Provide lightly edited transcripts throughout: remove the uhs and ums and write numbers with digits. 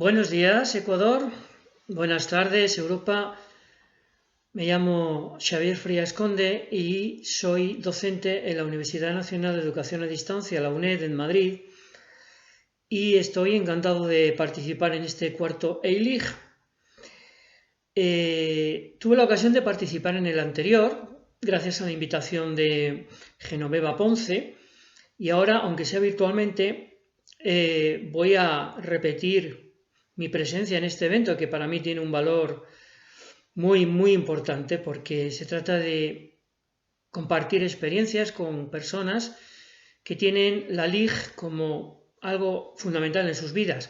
Buenos días, Ecuador. Buenas tardes, Europa. Me llamo Xavier Frías Conde y soy docente en la Universidad Nacional de Educación a Distancia, la UNED, en Madrid. Y estoy encantado de participar en este cuarto EILIG. Tuve la ocasión de participar en el anterior, gracias a la invitación de Genoveva Ponce. Y ahora, aunque sea virtualmente, voy a repetir mi presencia en este evento, que para mí tiene un valor muy importante, porque se trata de compartir experiencias con personas que tienen la LIG como algo fundamental en sus vidas.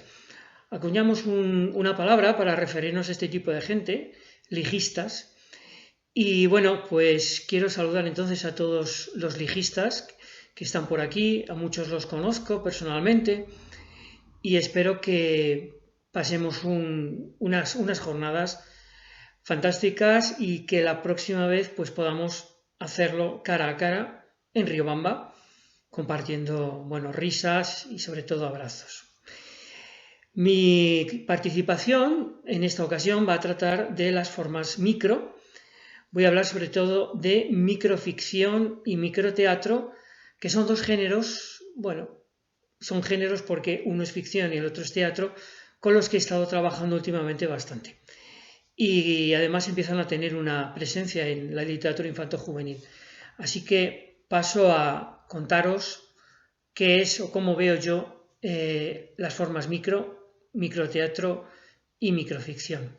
Acuñamos una palabra para referirnos a este tipo de gente, ligistas, y bueno, pues quiero saludar entonces a todos los ligistas que están por aquí, a muchos los conozco personalmente y espero que pasemos unas jornadas fantásticas y que la próxima vez pues podamos hacerlo cara a cara en Riobamba, compartiendo risas y sobre todo abrazos. Mi participación en esta ocasión va a tratar de las formas micro. Voy a hablar sobre todo de microficción y microteatro, que son dos géneros, son géneros porque uno es ficción y el otro es teatro, con los que he estado trabajando últimamente bastante. Y además empiezan a tener una presencia en la literatura infanto-juvenil. Así que paso a contaros qué es o cómo veo yo las formas microteatro y microficción.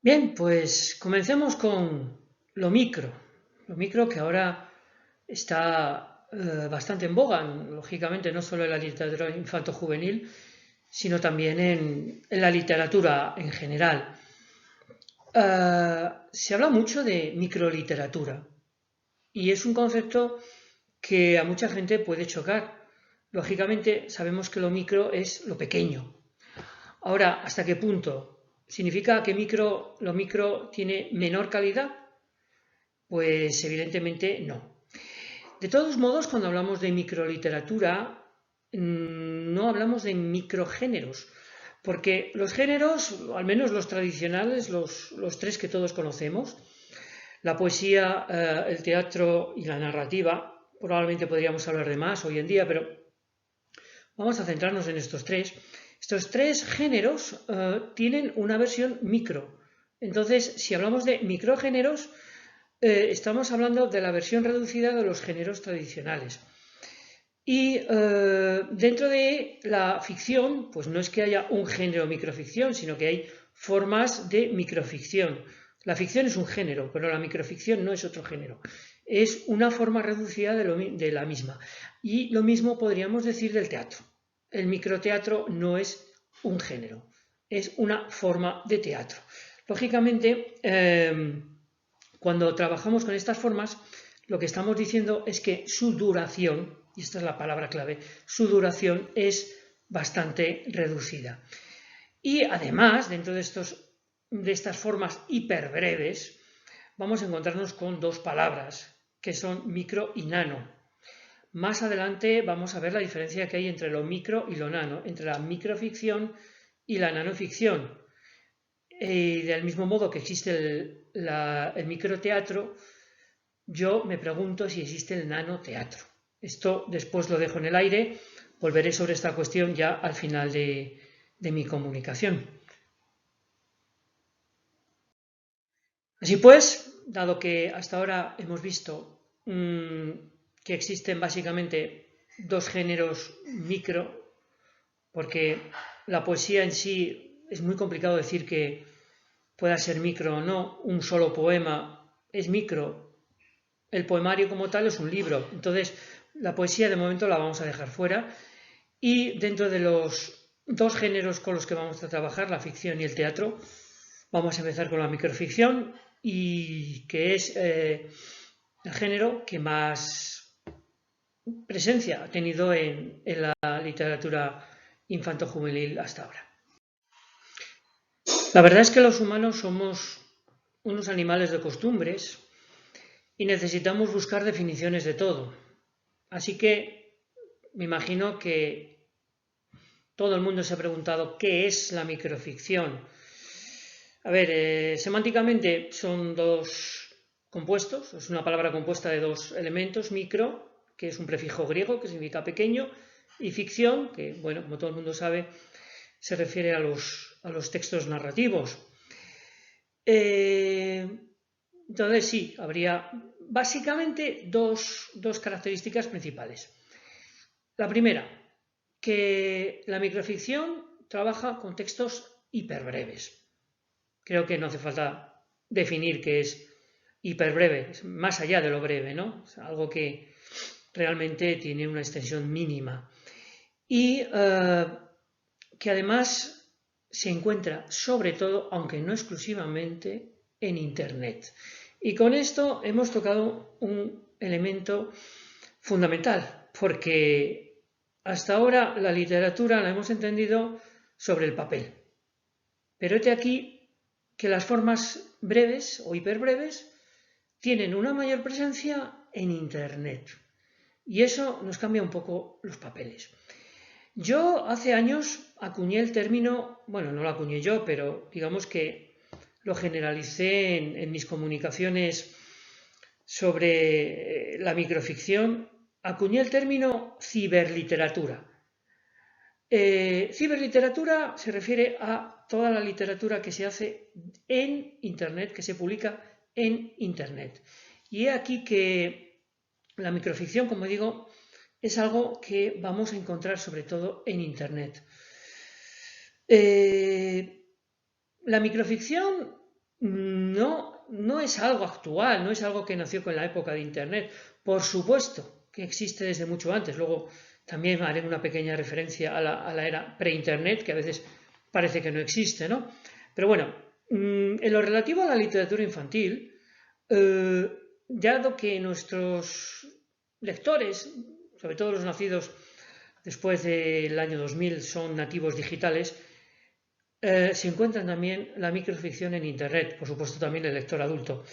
Bien, pues comencemos con lo micro. Lo micro que ahora está bastante en boga, lógicamente no solo en la literatura infanto-juvenil, sino también en la literatura en general. Se habla mucho de microliteratura y es un concepto que a mucha gente puede chocar. Lógicamente sabemos que lo micro es lo pequeño. Ahora, ¿hasta qué punto? ¿Significa que lo micro tiene menor calidad? Pues evidentemente no. De todos modos, cuando hablamos de microliteratura, no hablamos de microgéneros, porque los géneros, al menos los tradicionales, los tres que todos conocemos, la poesía, el teatro y la narrativa, probablemente podríamos hablar de más hoy en día, pero vamos a centrarnos en estos tres. Estos tres géneros tienen una versión micro. Entonces, si hablamos de microgéneros, estamos hablando de la versión reducida de los géneros tradicionales. Y dentro de la ficción, pues no es que haya un género microficción, sino que hay formas de microficción. La ficción es un género, pero la microficción no es otro género. Es una forma reducida de la misma. Y lo mismo podríamos decir del teatro. El microteatro no es un género, es una forma de teatro. Lógicamente, cuando trabajamos con estas formas, lo que estamos diciendo es que su duración, y esta es la palabra clave, su duración es bastante reducida. Y además, dentro de estas formas hiperbreves, vamos a encontrarnos con dos palabras, que son micro y nano. Más adelante vamos a ver la diferencia que hay entre lo micro y lo nano, entre la microficción y la nanoficción. Y del mismo modo que existe el microteatro, yo me pregunto si existe el nanoteatro. Esto después lo dejo en el aire, volveré sobre esta cuestión ya al final de mi comunicación. Así pues, dado que hasta ahora hemos visto que existen básicamente dos géneros micro, porque la poesía en sí es muy complicado decir que pueda ser micro o no, un solo poema es micro, el poemario como tal es un libro, entonces la poesía de momento la vamos a dejar fuera y dentro de los dos géneros con los que vamos a trabajar, la ficción y el teatro, vamos a empezar con la microficción y que es el género que más presencia ha tenido en la literatura infanto-juvenil hasta ahora. La verdad es que los humanos somos unos animales de costumbres y necesitamos buscar definiciones de todo. Así que me imagino que todo el mundo se ha preguntado qué es la microficción. A ver, semánticamente son dos compuestos, es una palabra compuesta de dos elementos, micro, que es un prefijo griego que significa pequeño, y ficción, que, bueno, como todo el mundo sabe, se refiere a los textos narrativos. Entonces sí, habría básicamente dos características principales. La primera, que la microficción trabaja con textos hiperbreves. Creo que no hace falta definir qué es hiperbreve, es más allá de lo breve, ¿no? Es algo que realmente tiene una extensión mínima. Y que además se encuentra sobre todo, aunque no exclusivamente, en Internet. Y con esto hemos tocado un elemento fundamental, porque hasta ahora la literatura la hemos entendido sobre el papel. Pero hete aquí que las formas breves o hiperbreves tienen una mayor presencia en Internet. Y eso nos cambia un poco los papeles. Yo hace años acuñé el término, bueno, no lo acuñé yo, pero digamos que lo generalicé en mis comunicaciones sobre la microficción, acuñé el término ciberliteratura. Ciberliteratura se refiere a toda la literatura que se hace en Internet, que se publica en Internet. Y he aquí que la microficción, como digo, es algo que vamos a encontrar sobre todo en Internet. La microficción no es algo actual, no es algo que nació con la época de Internet. Por supuesto que existe desde mucho antes. Luego también haré una pequeña referencia a la era pre-Internet, que a veces parece que no existe, ¿no? Pero bueno, en lo relativo a la literatura infantil, dado que nuestros lectores, sobre todo los nacidos después del año 2000, son nativos digitales, se encuentra también la microficción en Internet, por supuesto también el lector adulto.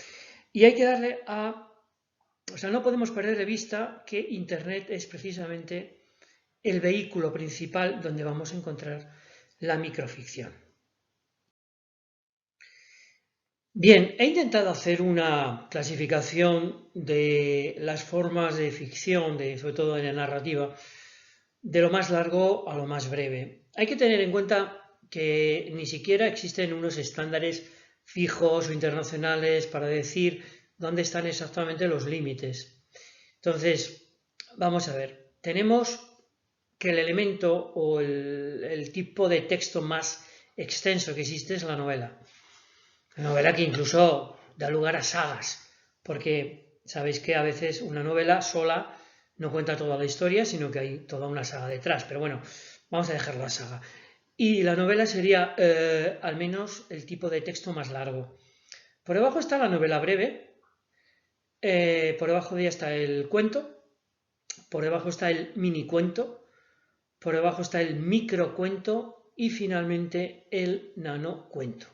Y hay que darle o sea, no podemos perder de vista que Internet es precisamente el vehículo principal donde vamos a encontrar la microficción. Bien, he intentado hacer una clasificación de las formas de ficción, sobre todo en la narrativa, de lo más largo a lo más breve. Hay que tener en cuenta que ni siquiera existen unos estándares fijos o internacionales para decir dónde están exactamente los límites. Entonces, vamos a ver, tenemos que el elemento o el tipo de texto más extenso que existe es la novela. Una novela que incluso da lugar a sagas, porque sabéis que a veces una novela sola no cuenta toda la historia, sino que hay toda una saga detrás. Pero bueno, vamos a dejar la saga. Y la novela sería al menos el tipo de texto más largo. Por debajo está la novela breve, por debajo de ella está el cuento, por debajo está el minicuento, por debajo está el microcuento y finalmente el nanocuento.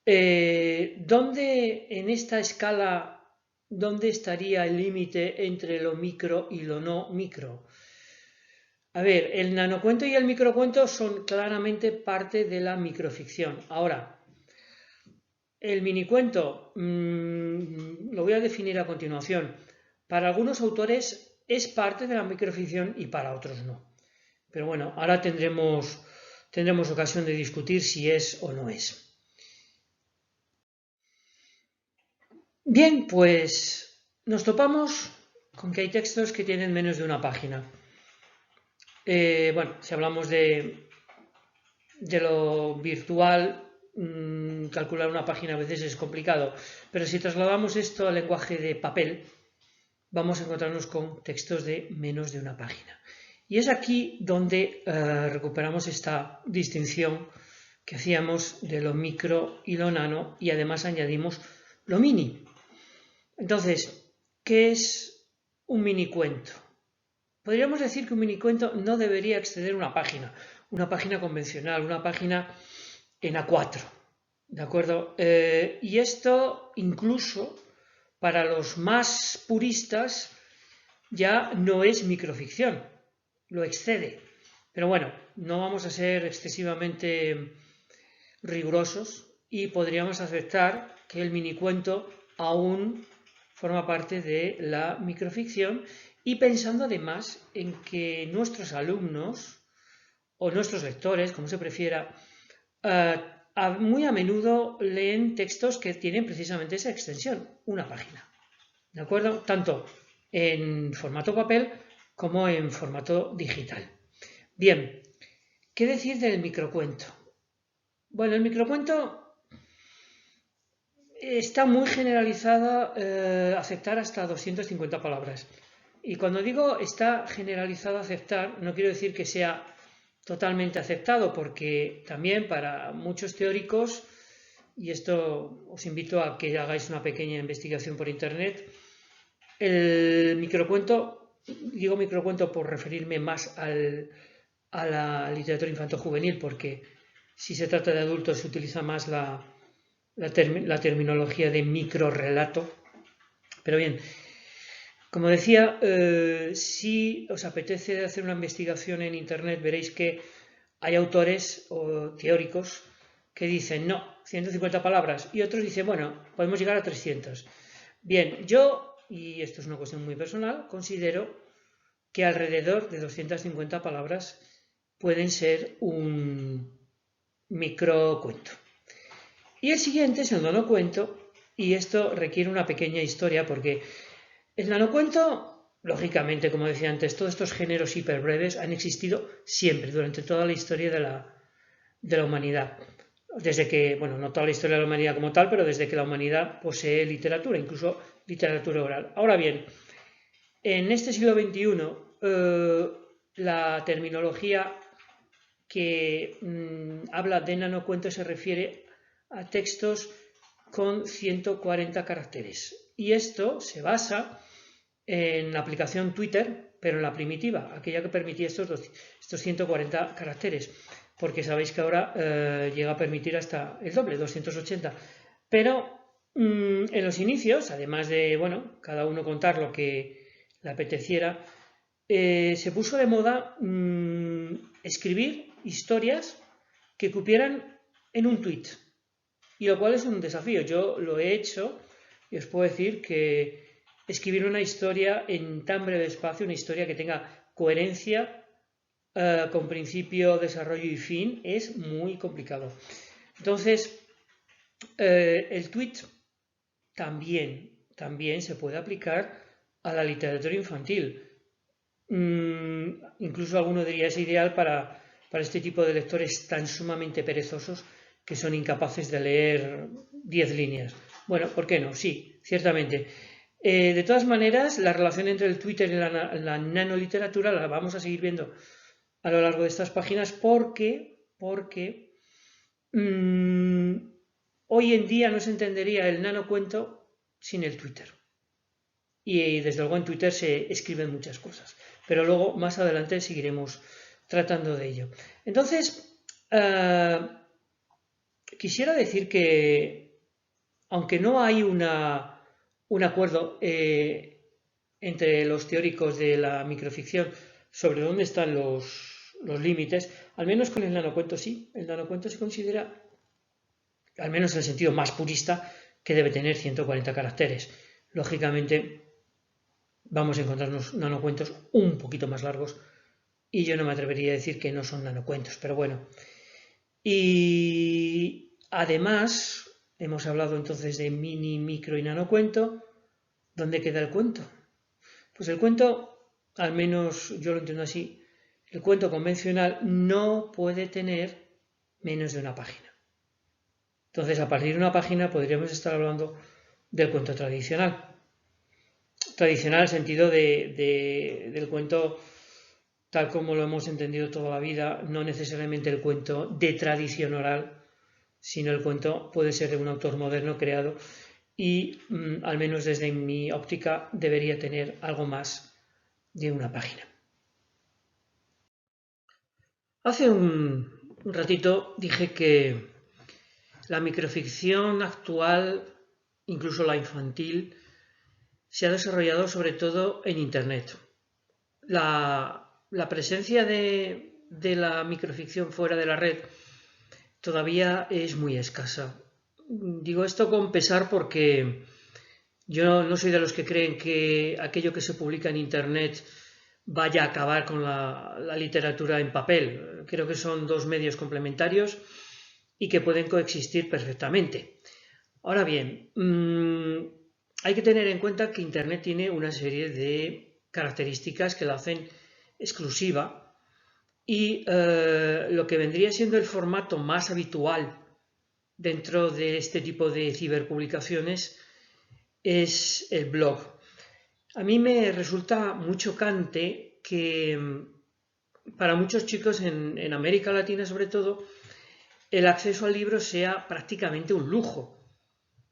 ¿Dónde en esta escala, dónde estaría el límite entre lo micro y lo no micro? A ver, el nanocuento y el microcuento son claramente parte de la microficción. Ahora, el minicuento lo voy a definir a continuación. Para algunos autores es parte de la microficción y para otros no. Pero bueno, ahora tendremos ocasión de discutir si es o no es. Bien, pues nos topamos con que hay textos que tienen menos de una página. Bueno, si hablamos de lo virtual, calcular una página a veces es complicado, pero si trasladamos esto al lenguaje de papel, vamos a encontrarnos con textos de menos de una página. Y es aquí donde recuperamos esta distinción que hacíamos de lo micro y lo nano y además añadimos lo mini. Entonces, ¿qué es un minicuento? Podríamos decir que un minicuento no debería exceder una página convencional, una página en A4, ¿de acuerdo? Y esto incluso para los más puristas ya no es microficción, lo excede. Pero bueno, no vamos a ser excesivamente rigurosos y podríamos aceptar que el minicuento aún forma parte de la microficción y pensando además en que nuestros alumnos o nuestros lectores, como se prefiera, muy a menudo leen textos que tienen precisamente esa extensión, una página. ¿De acuerdo? Tanto en formato papel como en formato digital. Bien, ¿qué decir del microcuento? Bueno, el microcuento está muy generalizada, aceptar hasta 250 palabras. Y cuando digo está generalizado aceptar, no quiero decir que sea totalmente aceptado, porque también para muchos teóricos, y esto os invito a que hagáis una pequeña investigación por internet, el microcuento, digo microcuento por referirme más a la literatura infanto-juvenil, porque si se trata de adultos se utiliza más la terminología de microrelato. Pero bien, como decía, si os apetece hacer una investigación en internet, veréis que hay autores o teóricos que dicen no, 150 palabras, y otros dicen, bueno, podemos llegar a 300. Bien, yo, y esto es una cuestión muy personal, considero que alrededor de 250 palabras pueden ser un microcuento. Y el siguiente es el nanocuento, y esto requiere una pequeña historia porque el nanocuento, lógicamente, como decía antes, todos estos géneros hiperbreves han existido siempre, durante toda la historia de la humanidad. Desde que, bueno, no toda la historia de la humanidad como tal, pero desde que la humanidad posee literatura, incluso literatura oral. Ahora bien, en este siglo XXI, la terminología que habla de nanocuentos se refiere a textos con 140 caracteres. Y esto se basa en la aplicación Twitter, pero en la primitiva, aquella que permitía estos 140 caracteres, porque sabéis que ahora llega a permitir hasta el doble, 280. Pero en los inicios, además de, bueno, cada uno contar lo que le apeteciera, se puso de moda escribir historias que cupieran en un tweet, y lo cual es un desafío. Yo lo he hecho y os puedo decir que escribir una historia en tan breve espacio, una historia que tenga coherencia con principio, desarrollo y fin, es muy complicado. Entonces, el tweet también se puede aplicar a la literatura infantil. Incluso alguno diría es ideal para este tipo de lectores tan sumamente perezosos que son incapaces de leer 10 líneas. Bueno, ¿por qué no? Sí, ciertamente. De todas maneras, la relación entre el Twitter y la nanoliteratura la vamos a seguir viendo a lo largo de estas páginas porque hoy en día no se entendería el nanocuento sin el Twitter. Y desde luego en Twitter se escriben muchas cosas. Pero luego, más adelante, seguiremos tratando de ello. Entonces, quisiera decir que, aunque no hay un acuerdo entre los teóricos de la microficción sobre dónde están los límites, al menos con el nanocuento sí. El nanocuento se considera, al menos en el sentido más purista, que debe tener 140 caracteres. Lógicamente, vamos a encontrarnos nanocuentos un poquito más largos y yo no me atrevería a decir que no son nanocuentos, pero bueno. Y además, hemos hablado entonces de mini, micro y nanocuento. ¿Dónde queda el cuento? Pues el cuento, al menos yo lo entiendo así, el cuento convencional no puede tener menos de una página. Entonces, a partir de una página podríamos estar hablando del cuento tradicional. Tradicional en el sentido del cuento tal como lo hemos entendido toda la vida, no necesariamente el cuento de tradición oral, sino el cuento puede ser de un autor moderno creado y, al menos desde mi óptica, debería tener algo más de una página. Hace un ratito dije que la microficción actual, incluso la infantil, se ha desarrollado sobre todo en Internet. La presencia de la microficción fuera de la red todavía es muy escasa. Digo esto con pesar porque yo no soy de los que creen que aquello que se publica en Internet vaya a acabar con la literatura en papel. Creo que son dos medios complementarios y que pueden coexistir perfectamente. Ahora bien, hay que tener en cuenta que Internet tiene una serie de características que la hacen exclusiva y lo que vendría siendo el formato más habitual dentro de este tipo de ciberpublicaciones es el blog. A mí me resulta muy chocante que para muchos chicos en América Latina sobre todo el acceso al libro sea prácticamente un lujo.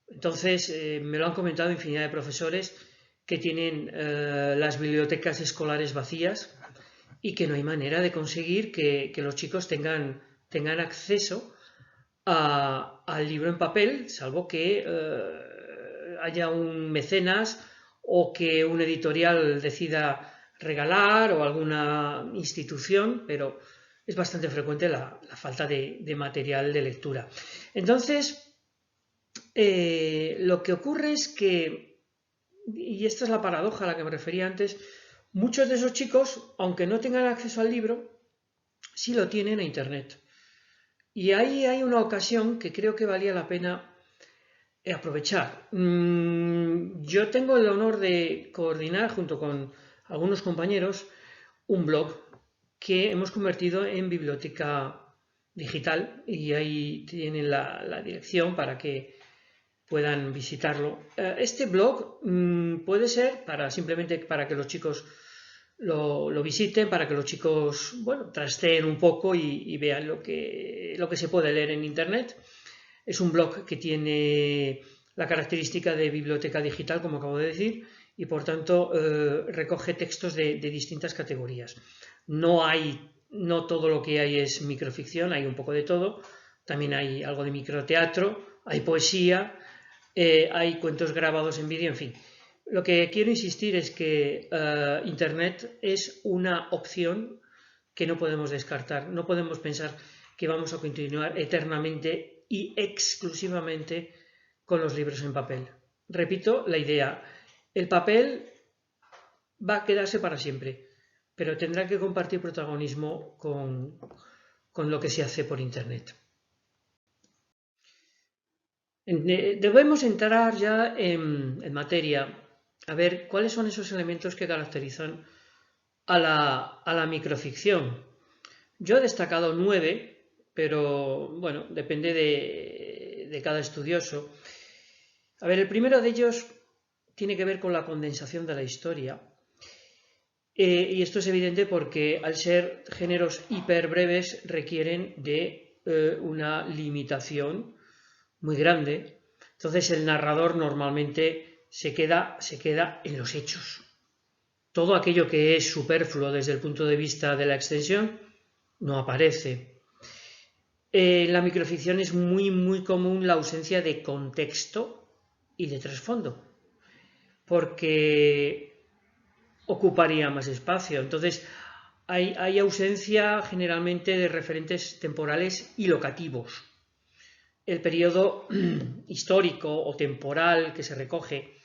Entonces me lo han comentado infinidad de profesores que tienen las bibliotecas escolares vacías y que no hay manera de conseguir que los chicos tengan acceso al libro en papel, salvo que haya un mecenas o que un editorial decida regalar o alguna institución, pero es bastante frecuente la falta de material de lectura. Entonces, lo que ocurre es que, y esta es la paradoja a la que me refería antes, muchos de esos chicos, aunque no tengan acceso al libro, sí lo tienen a Internet. Y ahí hay una ocasión que creo que valía la pena aprovechar. Yo tengo el honor de coordinar junto con algunos compañeros un blog que hemos convertido en biblioteca digital y ahí tienen la dirección para que puedan visitarlo. Este blog puede ser simplemente para que los chicos lo visiten, para que los chicos trasteen un poco y vean lo que se puede leer en Internet. Es un blog que tiene la característica de biblioteca digital, como acabo de decir, y por tanto recoge textos de distintas categorías. No todo lo que hay es microficción, hay un poco de todo. También hay algo de microteatro, hay poesía, hay cuentos grabados en vídeo, en fin. Lo que quiero insistir es que Internet es una opción que no podemos descartar. No podemos pensar que vamos a continuar eternamente y exclusivamente con los libros en papel. Repito la idea, el papel va a quedarse para siempre, pero tendrá que compartir protagonismo con lo que se hace por Internet. Debemos entrar ya en materia, a ver cuáles son esos elementos que caracterizan a la microficción. Yo he destacado 9, pero bueno, depende de cada estudioso. A ver, el primero de ellos tiene que ver con la condensación de la historia. Y esto es evidente porque al ser géneros hiperbreves requieren de una limitación muy grande. Entonces el narrador normalmente se queda en los hechos. Todo aquello que es superfluo desde el punto de vista de la extensión no aparece. En la microficción es muy común la ausencia de contexto y de trasfondo, porque ocuparía más espacio. Entonces hay ausencia generalmente de referentes temporales y locativos. El periodo histórico o temporal que se recoge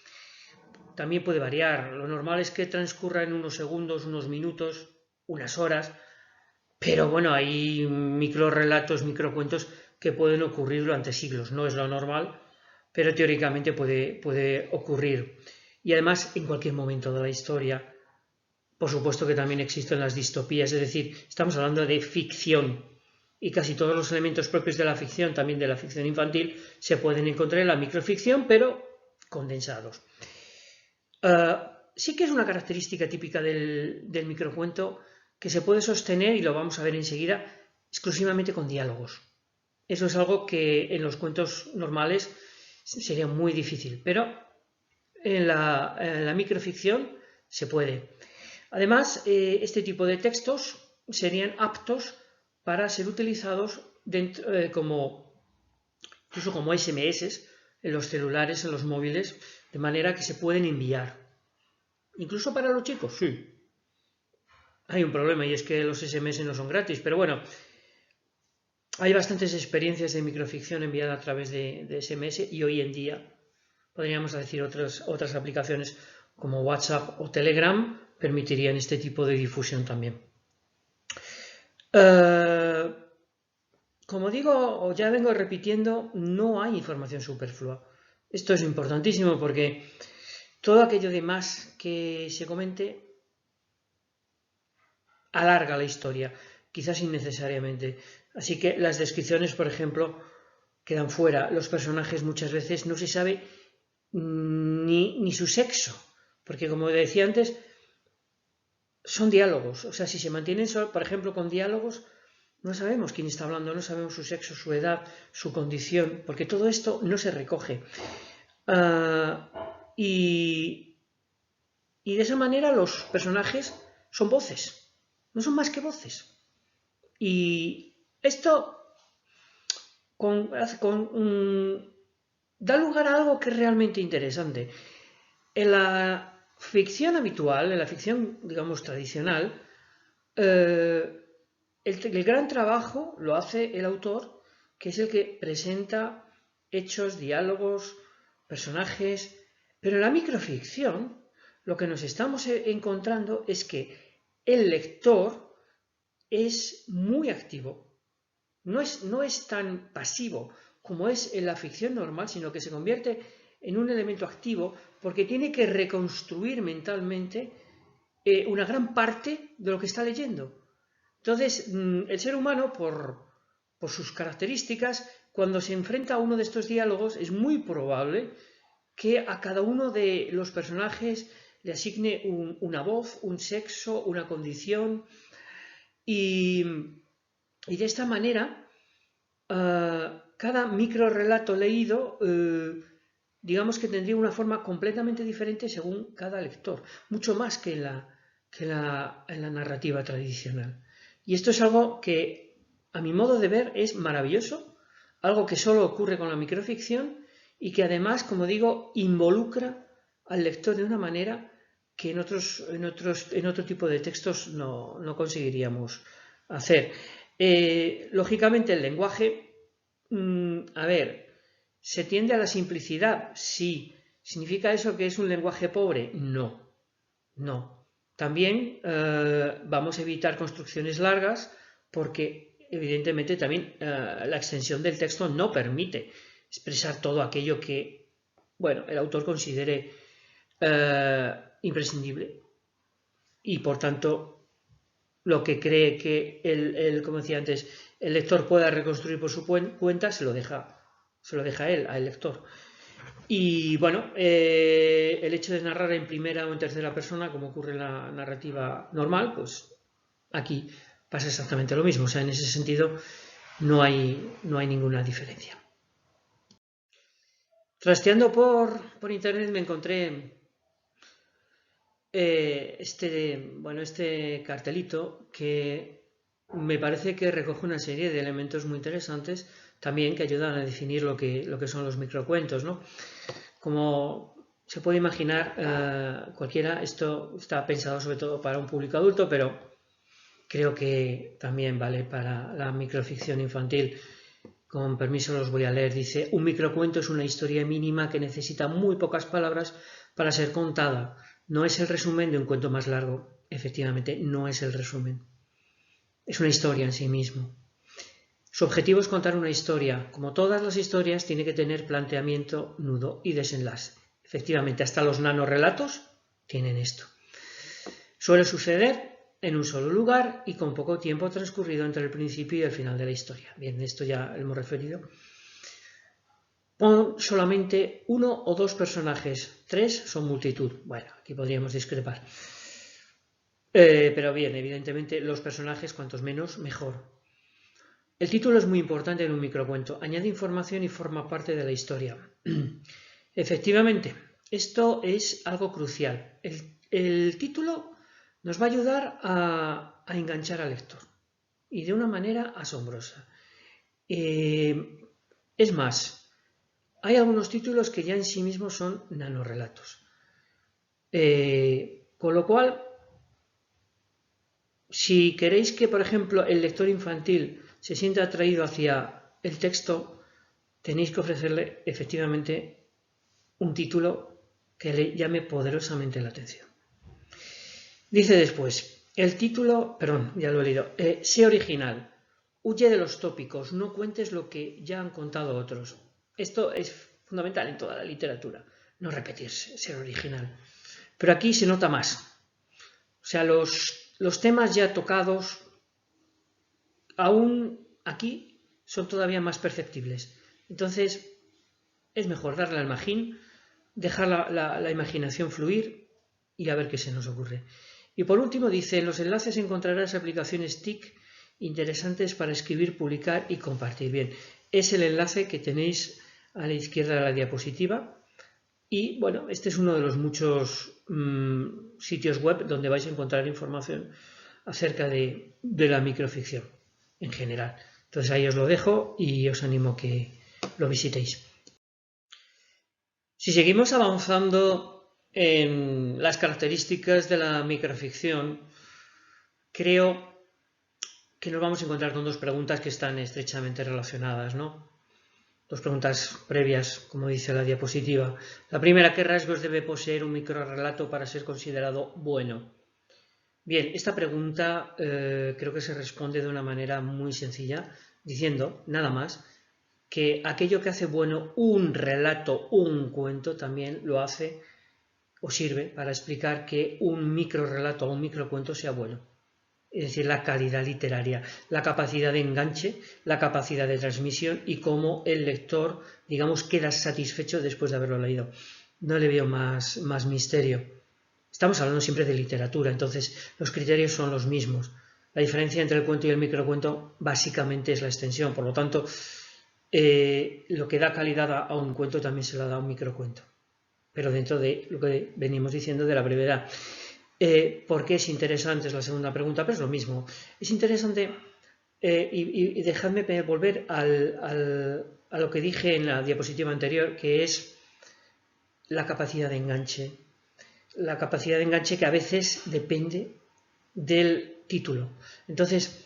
también puede variar. Lo normal es que transcurra en unos segundos, unos minutos, unas horas, pero bueno, hay microrelatos, microcuentos que pueden ocurrir durante siglos. No es lo normal, pero teóricamente puede ocurrir. Y además en cualquier momento de la historia. Por supuesto que también existen las distopías, es decir, estamos hablando de ficción. Y casi todos los elementos propios de la ficción, también de la ficción infantil, se pueden encontrar en la microficción, pero condensados. Sí que es una característica típica del microcuento que se puede sostener, y lo vamos a ver enseguida, exclusivamente con diálogos. Eso es algo que en los cuentos normales sería muy difícil, pero en la microficción se puede. Además, este tipo de textos serían aptos para ser utilizados incluso como SMS en los celulares, en los móviles, de manera que se pueden enviar. Incluso para los chicos, sí. Hay un problema y es que los SMS no son gratis, pero bueno, hay bastantes experiencias de microficción enviada a través de SMS y hoy en día podríamos decir otras aplicaciones como WhatsApp o Telegram permitirían este tipo de difusión también. Como digo, o ya vengo repitiendo, no hay información superflua. Esto es importantísimo porque todo aquello de más que se comente alarga la historia, quizás innecesariamente. Así que las descripciones, por ejemplo, quedan fuera. Los personajes muchas veces no se sabe ni su sexo, porque como decía antes, son diálogos. O sea, si se mantienen, por ejemplo, con diálogos, no sabemos quién está hablando, no sabemos su sexo, su edad, su condición, porque todo esto no se recoge. Y de esa manera los personajes son voces, no son más que voces. Y esto da lugar a algo que es realmente interesante. En la ficción habitual, en la ficción, digamos, tradicional, el gran trabajo lo hace el autor, que es el que presenta hechos, diálogos, personajes, pero en la microficción lo que nos estamos encontrando es que el lector es muy activo, no es tan pasivo como es en la ficción normal, sino que se convierte en un elemento activo porque tiene que reconstruir mentalmente una gran parte de lo que está leyendo. Entonces, el ser humano, por sus características, cuando se enfrenta a uno de estos diálogos, es muy probable que a cada uno de los personajes le asigne una voz, un sexo, una condición, y de esta manera, cada micro relato leído, digamos que tendría una forma completamente diferente según cada lector, mucho más que en la narrativa tradicional. Y esto es algo que, a mi modo de ver, es maravilloso, algo que solo ocurre con la microficción y que además, como digo, involucra al lector de una manera que en otro tipo de textos no conseguiríamos hacer. Lógicamente el lenguaje, a ver, ¿se tiende a la simplicidad? Sí. ¿Significa eso que es un lenguaje pobre? No, no. También vamos a evitar construcciones largas porque evidentemente también la extensión del texto no permite expresar todo aquello que, bueno, el autor considere imprescindible y por tanto lo que cree que como decía antes, el lector pueda reconstruir por su cuenta, se lo deja él, al lector. Y bueno, el hecho de narrar en primera o en tercera persona, como ocurre en la narrativa normal, pues aquí pasa exactamente lo mismo. O sea, en ese sentido no hay ninguna diferencia. Trasteando por internet me encontré este cartelito que me parece que recoge una serie de elementos muy interesantes también que ayudan a definir lo que son los microcuentos, ¿no? Como se puede imaginar cualquiera, esto está pensado sobre todo para un público adulto, pero creo que también vale para la microficción infantil. Con permiso los voy a leer. Dice: un microcuento es una historia mínima que necesita muy pocas palabras para ser contada. No es el resumen de un cuento más largo. Efectivamente, no es el resumen. Es una historia en sí mismo. Su objetivo es contar una historia. Como todas las historias, tiene que tener planteamiento, nudo y desenlace. Efectivamente, hasta los nanorelatos tienen esto. Suele suceder en un solo lugar y con poco tiempo transcurrido entre el principio y el final de la historia. Bien, esto ya lo hemos referido. Pon solamente uno o dos personajes. 3 son multitud. Bueno, aquí podríamos discrepar. Pero bien, evidentemente los personajes, cuantos menos, mejor. El título es muy importante en un microcuento. Añade información y forma parte de la historia. Efectivamente, esto es algo crucial. El título nos va a ayudar a enganchar al lector y de una manera asombrosa. Es más, hay algunos títulos que ya en sí mismos son nanorelatos. Con lo cual, si queréis que, por ejemplo, el lector infantil se sienta atraído hacia el texto, tenéis que ofrecerle efectivamente un título que le llame poderosamente la atención. Dice después, el título, perdón, ya lo he leído, sé original, huye de los tópicos, no cuentes lo que ya han contado otros. Esto es fundamental en toda la literatura, no repetirse, ser original. Pero aquí se nota más. O sea, los temas ya tocados, aún aquí, son todavía más perceptibles. Entonces, es mejor darle al magín, dejar la imaginación fluir y a ver qué se nos ocurre. Y por último dice, en los enlaces encontrarás aplicaciones TIC interesantes para escribir, publicar y compartir. Bien, es el enlace que tenéis a la izquierda de la diapositiva. Y bueno, este es uno de los muchos sitios web donde vais a encontrar información acerca de la microficción en general. Entonces ahí os lo dejo y os animo a que lo visitéis. Si seguimos avanzando en las características de la microficción, creo que nos vamos a encontrar con dos preguntas que están estrechamente relacionadas, ¿no? Dos preguntas previas, como dice la diapositiva. La primera, ¿qué rasgos debe poseer un microrrelato para ser considerado bueno? Bien, esta pregunta creo que se responde de una manera muy sencilla, diciendo nada más que aquello que hace bueno un relato, un cuento, también lo hace o sirve para explicar que un microrrelato o un microcuento sea bueno. Es decir, la calidad literaria, la capacidad de enganche, la capacidad de transmisión y cómo el lector, digamos, queda satisfecho después de haberlo leído. No le veo más misterio. Estamos hablando siempre de literatura, entonces los criterios son los mismos. La diferencia entre el cuento y el microcuento básicamente es la extensión, por lo tanto, lo que da calidad a un cuento también se lo da a un microcuento, pero dentro de lo que venimos diciendo de la brevedad. ¿Por qué es interesante? Es la segunda pregunta, pero es lo mismo. Es interesante, y dejadme volver a lo que dije en la diapositiva anterior, que es la capacidad de enganche. La capacidad de enganche que a veces depende del título. Entonces,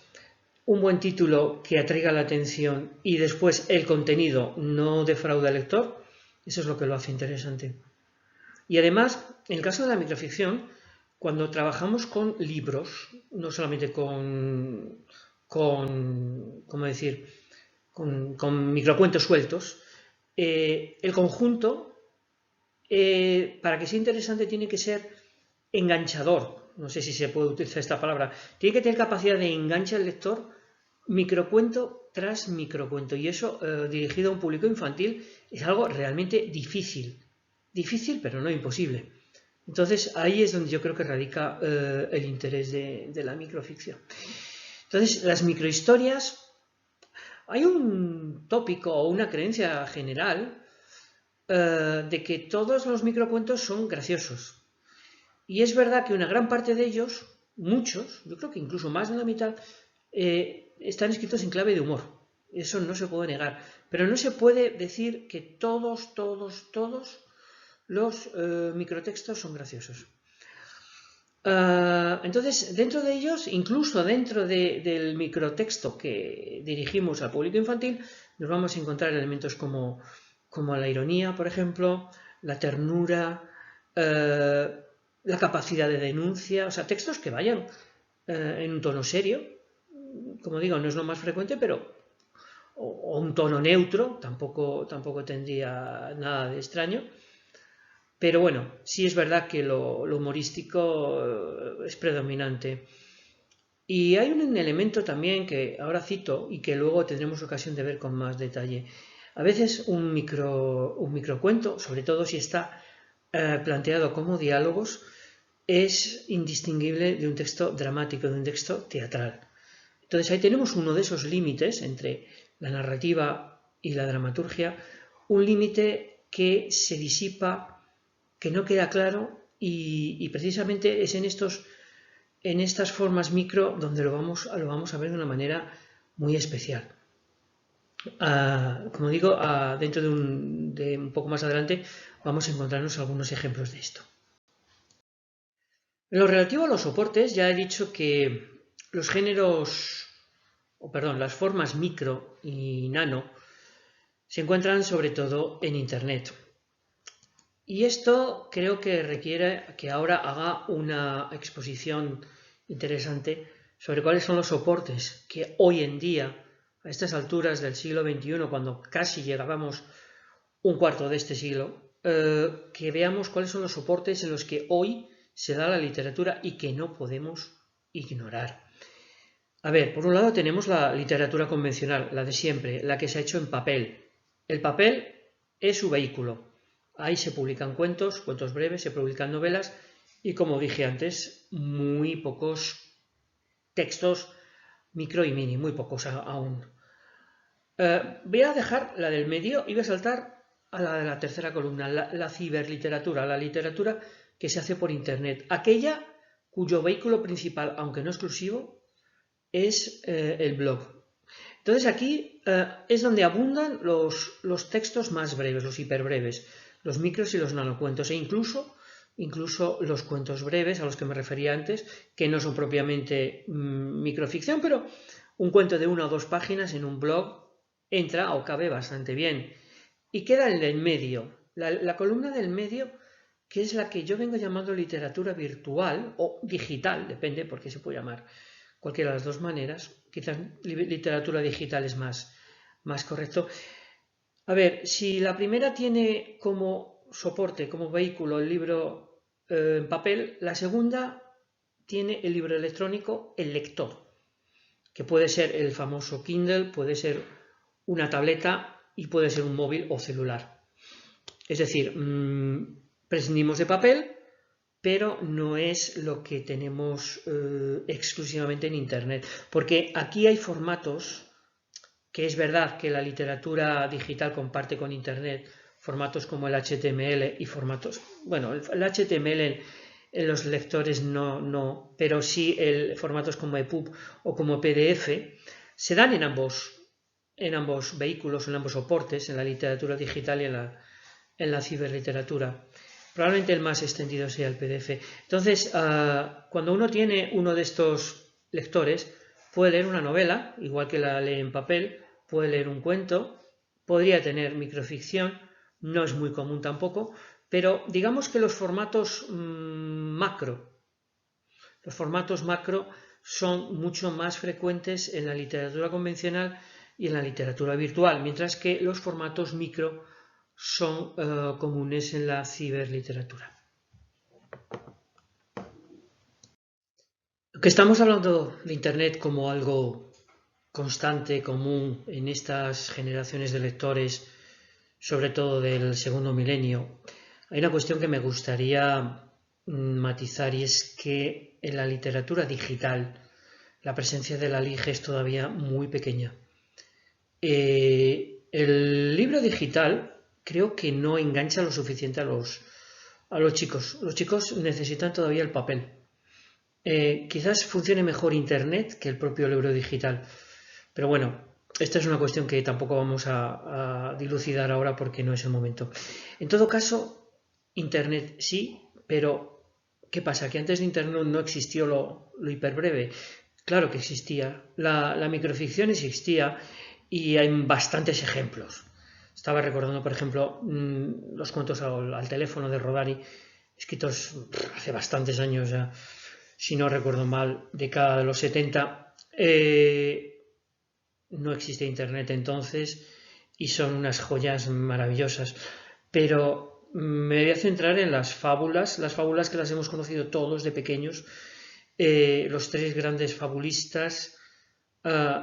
un buen título que atraiga la atención y después el contenido no defrauda al lector, eso es lo que lo hace interesante. Y además, en el caso de la microficción, cuando trabajamos con libros, no solamente con microcuentos sueltos, el conjunto, para que sea interesante, tiene que ser enganchador. No sé si se puede utilizar esta palabra. Tiene que tener capacidad de enganche al lector microcuento tras microcuento. Y eso, dirigido a un público infantil, es algo realmente difícil. Difícil, pero no imposible. Entonces, ahí es donde yo creo que radica el interés de la microficción. Entonces, las microhistorias, hay un tópico o una creencia general de que todos los microcuentos son graciosos. Y es verdad que una gran parte de ellos, muchos, yo creo que incluso más de la mitad, están escritos en clave de humor. Eso no se puede negar. Pero no se puede decir que todos los microtextos son graciosos. Entonces, dentro de ellos, incluso dentro del microtexto que dirigimos al público infantil, nos vamos a encontrar elementos como la ironía, por ejemplo, la ternura, la capacidad de denuncia, o sea, textos que vayan en un tono serio, como digo, no es lo más frecuente, pero o un tono neutro, tampoco tendría nada de extraño. Pero bueno, sí es verdad que lo humorístico es predominante. Y hay un elemento también que ahora cito y que luego tendremos ocasión de ver con más detalle. A veces un microcuento, sobre todo si está planteado como diálogos, es indistinguible de un texto dramático, de un texto teatral. Entonces ahí tenemos uno de esos límites entre la narrativa y la dramaturgia, un límite que se disipa, que no queda claro y precisamente es en estas formas micro donde lo vamos a ver de una manera muy especial. Como digo, dentro de un poco más adelante vamos a encontrarnos algunos ejemplos de esto. En lo relativo a los soportes, ya he dicho que los las formas micro y nano se encuentran sobre todo en Internet. Y esto creo que requiere que ahora haga una exposición interesante sobre cuáles son los soportes que hoy en día, a estas alturas del siglo XXI, cuando casi llegábamos un cuarto de este siglo, que veamos cuáles son los soportes en los que hoy se da la literatura y que no podemos ignorar. A ver, por un lado tenemos la literatura convencional, la de siempre, la que se ha hecho en papel. El papel es su vehículo. Ahí se publican cuentos, cuentos breves, se publican novelas y, como dije antes, muy pocos textos micro y mini, muy pocos aún. Voy a dejar la del medio y voy a saltar a la de la tercera columna, la ciberliteratura, la literatura que se hace por Internet, aquella cuyo vehículo principal, aunque no exclusivo, es el blog. Entonces aquí es donde abundan los textos más breves, los hiperbreves, los micros y los nanocuentos, e incluso los cuentos breves a los que me refería antes, que no son propiamente microficción, pero un cuento de 1 o 2 páginas en un blog entra o cabe bastante bien. Y queda el del medio, la columna del medio, que es la que yo vengo llamando literatura virtual o digital, depende porque se puede llamar cualquiera de las dos maneras. Quizás literatura digital es más correcto. A ver, si la primera tiene como soporte, como vehículo el libro en papel, la segunda tiene el libro electrónico, el lector, que puede ser el famoso Kindle, puede ser una tableta y puede ser un móvil o celular. Es decir, prescindimos de papel, pero no es lo que tenemos exclusivamente en Internet. Porque aquí hay formatos, que es verdad que la literatura digital comparte con Internet, formatos como el HTML y formatos, bueno, el HTML en los lectores no, pero sí formatos como EPUB o como PDF, se dan en ambos vehículos, en ambos soportes, en la literatura digital y en la ciberliteratura. Probablemente el más extendido sea el PDF. Entonces, cuando uno tiene uno de estos lectores, puede leer una novela, igual que la lee en papel, puede leer un cuento, podría tener microficción, no es muy común tampoco, pero digamos que los formatos macro son mucho más frecuentes en la literatura convencional y en la literatura virtual, mientras que los formatos micro son comunes en la ciberliteratura. Que estamos hablando de Internet como algo constante, común en estas generaciones de lectores, sobre todo del segundo milenio, hay una cuestión que me gustaría matizar, y es que en la literatura digital la presencia de la LIG es todavía muy pequeña. El libro digital creo que no engancha lo suficiente a los chicos. Los chicos necesitan todavía el papel. Quizás funcione mejor Internet que el propio libro digital. Pero bueno, esta es una cuestión que tampoco vamos a dilucidar ahora porque no es el momento. En todo caso, Internet sí, pero ¿qué pasa? Que antes de Internet no existió lo hiperbreve. Claro que existía. La microficción existía y hay bastantes ejemplos. Estaba recordando, por ejemplo, los cuentos al teléfono de Rodari, escritos hace bastantes años ya, si no recuerdo mal, década de los 70. No existe Internet entonces y son unas joyas maravillosas. Pero me voy a centrar en las fábulas que las hemos conocido todos de pequeños. Los tres grandes fabulistas,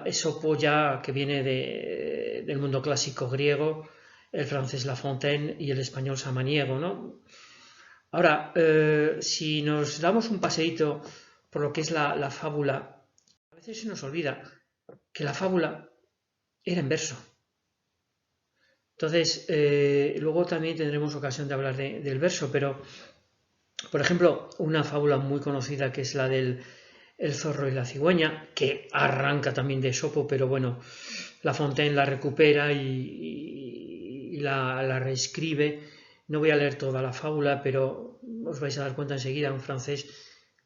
Esopo ya que viene del mundo clásico griego, el francés La Fontaine y el español Samaniego, ¿no? Ahora, si nos damos un paseíto por lo que es la fábula, a veces se nos olvida que la fábula era en verso. Entonces, luego también tendremos ocasión de hablar del verso, pero, por ejemplo, una fábula muy conocida que es la del El zorro y la cigüeña, que arranca también de Esopo, pero bueno, La Fontaine la recupera y la reescribe. No voy a leer toda la fábula, pero os vais a dar cuenta enseguida, un francés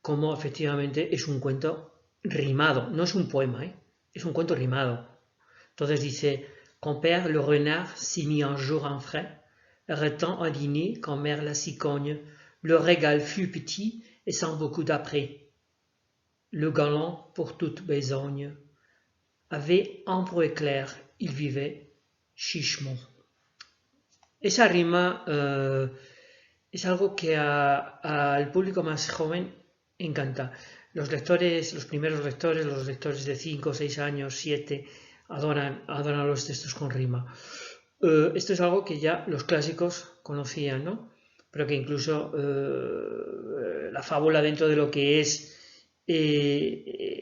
cómo efectivamente es un cuento rimado, no es un poema, es un cuento rimado. Entonces dice, quand père le renard s'y mit un jour en frais, retint un dîner quand mère la cigogne, le régal fut petit et sans beaucoup d'après. Le galant pour toute besogne avait ample éclair, il vivait chichement. Esa rima es algo que al público más joven encanta. Los lectores, los primeros lectores, los lectores de 5, 6 años, 7, adoran los textos con rima. Esto es algo que ya los clásicos conocían, ¿no? Pero que incluso la fábula, dentro de lo que es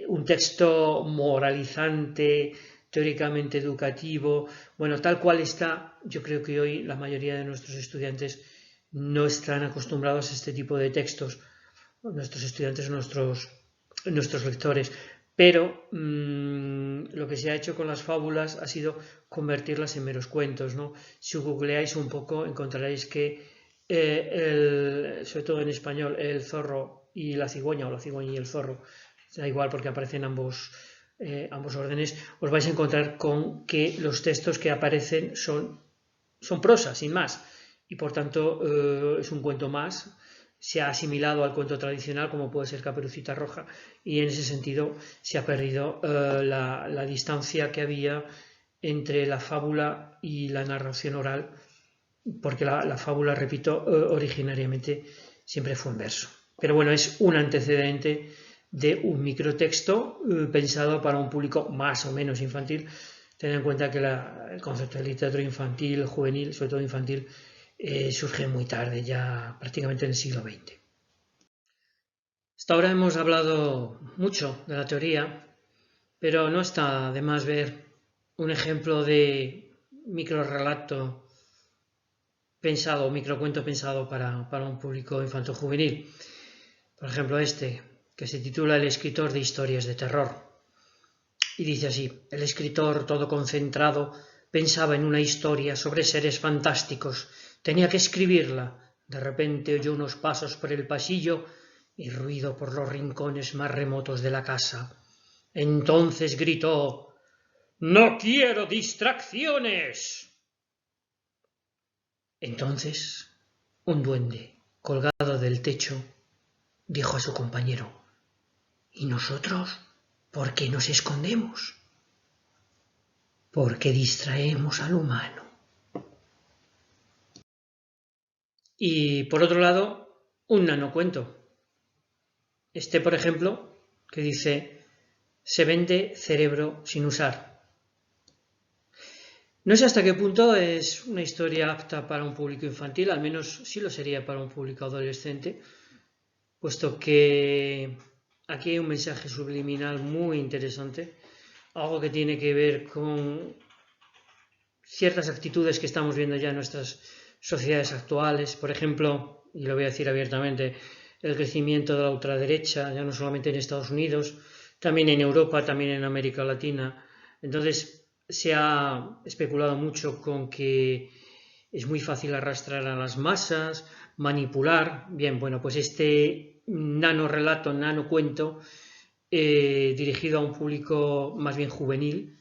un texto moralizante, teóricamente educativo, bueno, tal cual está, yo creo que hoy la mayoría de nuestros estudiantes no están acostumbrados a este tipo de textos, nuestros estudiantes, nuestros lectores, pero lo que se ha hecho con las fábulas ha sido convertirlas en meros cuentos, ¿no? Si googleáis un poco encontraréis que sobre todo en español, el zorro y la cigüeña, o la cigüeña y el zorro, da igual porque aparecen ambos órdenes, os vais a encontrar con que los textos que aparecen son prosa, sin más, y por tanto es un cuento más, se ha asimilado al cuento tradicional como puede ser Caperucita Roja, y en ese sentido se ha perdido la distancia que había entre la fábula y la narración oral, porque la fábula, repito, originariamente siempre fue en verso. Pero bueno, es un antecedente de un microtexto pensado para un público más o menos infantil. Tened en cuenta que el concepto de literatura infantil, juvenil, sobre todo infantil, surge muy tarde, ya prácticamente en el siglo XX. Hasta ahora hemos hablado mucho de la teoría, pero no está de más ver un ejemplo de microrelato pensado, microcuento pensado para un público infanto-juvenil. Por ejemplo, este, que se titula El escritor de historias de terror. Y dice así: el escritor, todo concentrado, pensaba en una historia sobre seres fantásticos. Tenía que escribirla. De repente oyó unos pasos por el pasillo y ruido por los rincones más remotos de la casa. Entonces gritó: ¡No quiero distracciones! Entonces, un duende, colgado del techo, dijo a su compañero: ¿y nosotros por qué nos escondemos? Porque distraemos al humano. Y por otro lado, un nanocuento. Este, por ejemplo, que dice: se vende cerebro sin usar. No sé hasta qué punto es una historia apta para un público infantil, al menos sí lo sería para un público adolescente, puesto que aquí hay un mensaje subliminal muy interesante, algo que tiene que ver con ciertas actitudes que estamos viendo ya en nuestras sociedades actuales. Por ejemplo, y lo voy a decir abiertamente, el crecimiento de la ultraderecha, ya no solamente en Estados Unidos, también en Europa, también en América Latina. Entonces, se ha especulado mucho con que es muy fácil arrastrar a las masas, manipular. Bien, bueno, pues este nanorelato, nanocuento, dirigido a un público más bien juvenil,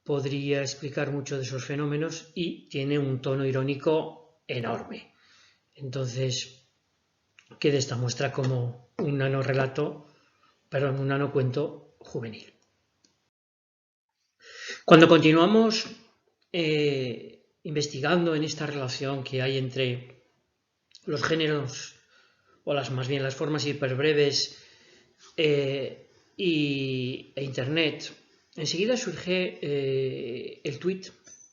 podría explicar mucho de esos fenómenos y tiene un tono irónico enorme. Entonces, queda esta muestra como un un nanocuento juvenil. Cuando continuamos investigando en esta relación que hay entre los géneros, o más bien las formas hiperbreves e Internet, enseguida surge el tweet,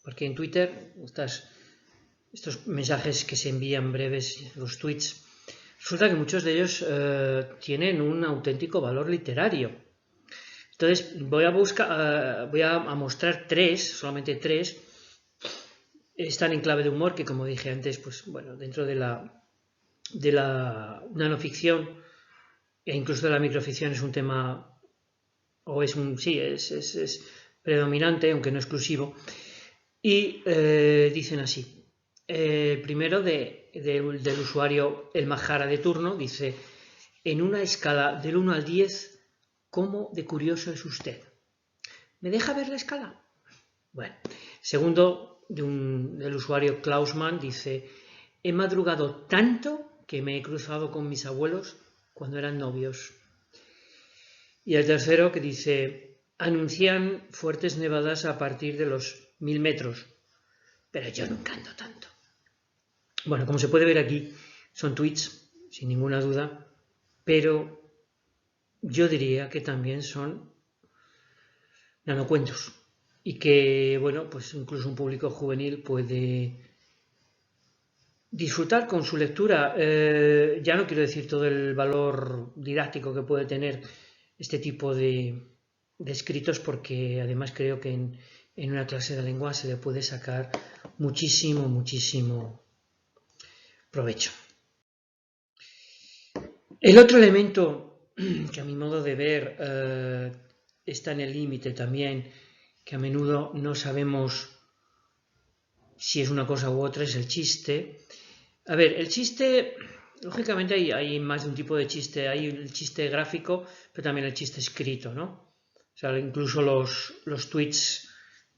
porque en Twitter estos mensajes que se envían breves, los tweets, resulta que muchos de ellos tienen un auténtico valor literario. Entonces voy a mostrar solamente tres. Están en clave de humor, que como dije antes, pues bueno, dentro de la nanoficción e incluso de la microficción es un tema, o es predominante, aunque no exclusivo. Y dicen así. El primero del usuario El Majara de turno dice: en una escala del 1 al 10, ¿cómo de curioso es usted? ¿Me deja ver la escala? Bueno, segundo del usuario Klausman dice, he madrugado tanto que me he cruzado con mis abuelos cuando eran novios. Y el tercero que dice, anuncian fuertes nevadas a partir de los 1000 metros, pero yo nunca ando tanto. Bueno, como se puede ver aquí, son tweets, sin ninguna duda, pero yo diría que también son nanocuentos y que, bueno, pues incluso un público juvenil puede disfrutar con su lectura. Ya no quiero decir todo el valor didáctico que puede tener este tipo de escritos, porque además creo que en una clase de lengua se le puede sacar muchísimo provecho. El otro elemento que a mi modo de ver está en el límite también, que a menudo no sabemos si es una cosa u otra, es el chiste. A ver, el chiste, lógicamente hay más de un tipo de chiste. Hay el chiste gráfico, pero también el chiste escrito, ¿no? O sea, incluso los tweets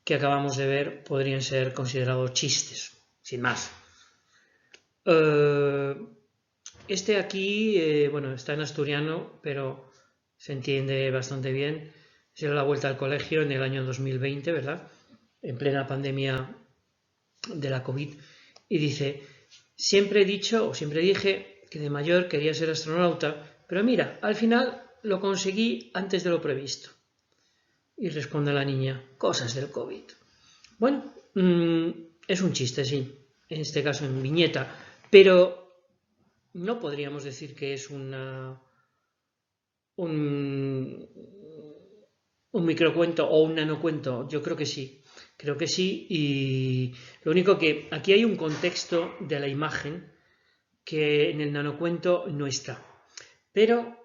que acabamos de ver podrían ser considerados chistes, sin más. Este aquí, bueno, está en asturiano, pero se entiende bastante bien. Será la vuelta al colegio en el año 2020, ¿verdad? En plena pandemia de la COVID. Y dice, siempre he dicho, o siempre dije, que de mayor quería ser astronauta, pero mira, al final lo conseguí antes de lo previsto. Y responde la niña, cosas del COVID. Bueno, es un chiste, sí, en este caso en viñeta, pero no podríamos decir que es un microcuento o un nanocuento. Yo creo que sí, y lo único que aquí hay un contexto de la imagen que en el nanocuento no está. Pero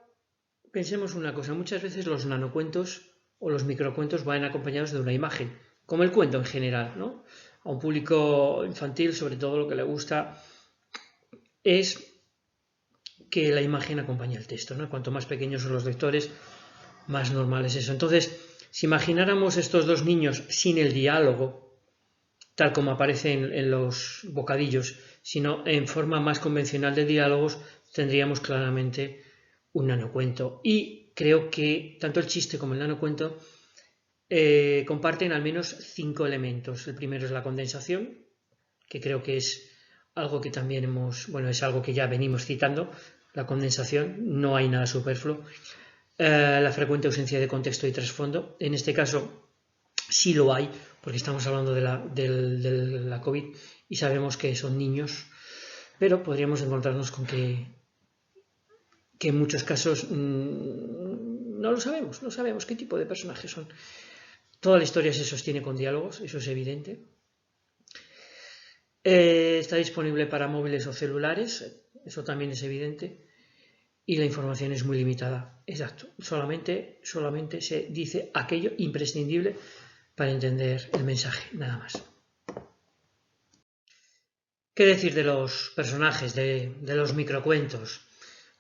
pensemos una cosa, muchas veces los nanocuentos o los microcuentos van acompañados de una imagen, como el cuento en general, ¿no? A un público infantil, sobre todo, lo que le gusta es que la imagen acompañe el texto, ¿no? Cuanto más pequeños son los lectores, más normal es eso. Entonces, si imagináramos estos dos niños sin el diálogo, tal como aparece en los bocadillos, sino en forma más convencional de diálogos, tendríamos claramente un nanocuento. Y creo que tanto el chiste como el nanocuento comparten al menos 5 elementos. El primero es la condensación, que creo que es algo que también es algo que ya venimos citando, la condensación, no hay nada superfluo. La frecuente ausencia de contexto y trasfondo, en este caso sí lo hay, porque estamos hablando de la COVID y sabemos que son niños, pero podríamos encontrarnos con que en muchos casos no lo sabemos, no sabemos qué tipo de personajes son. Toda la historia se sostiene con diálogos, eso es evidente. Está disponible para móviles o celulares, eso también es evidente. Y la información es muy limitada, exacto. Solamente se dice aquello imprescindible para entender el mensaje, nada más. ¿Qué decir de los personajes, de los microcuentos?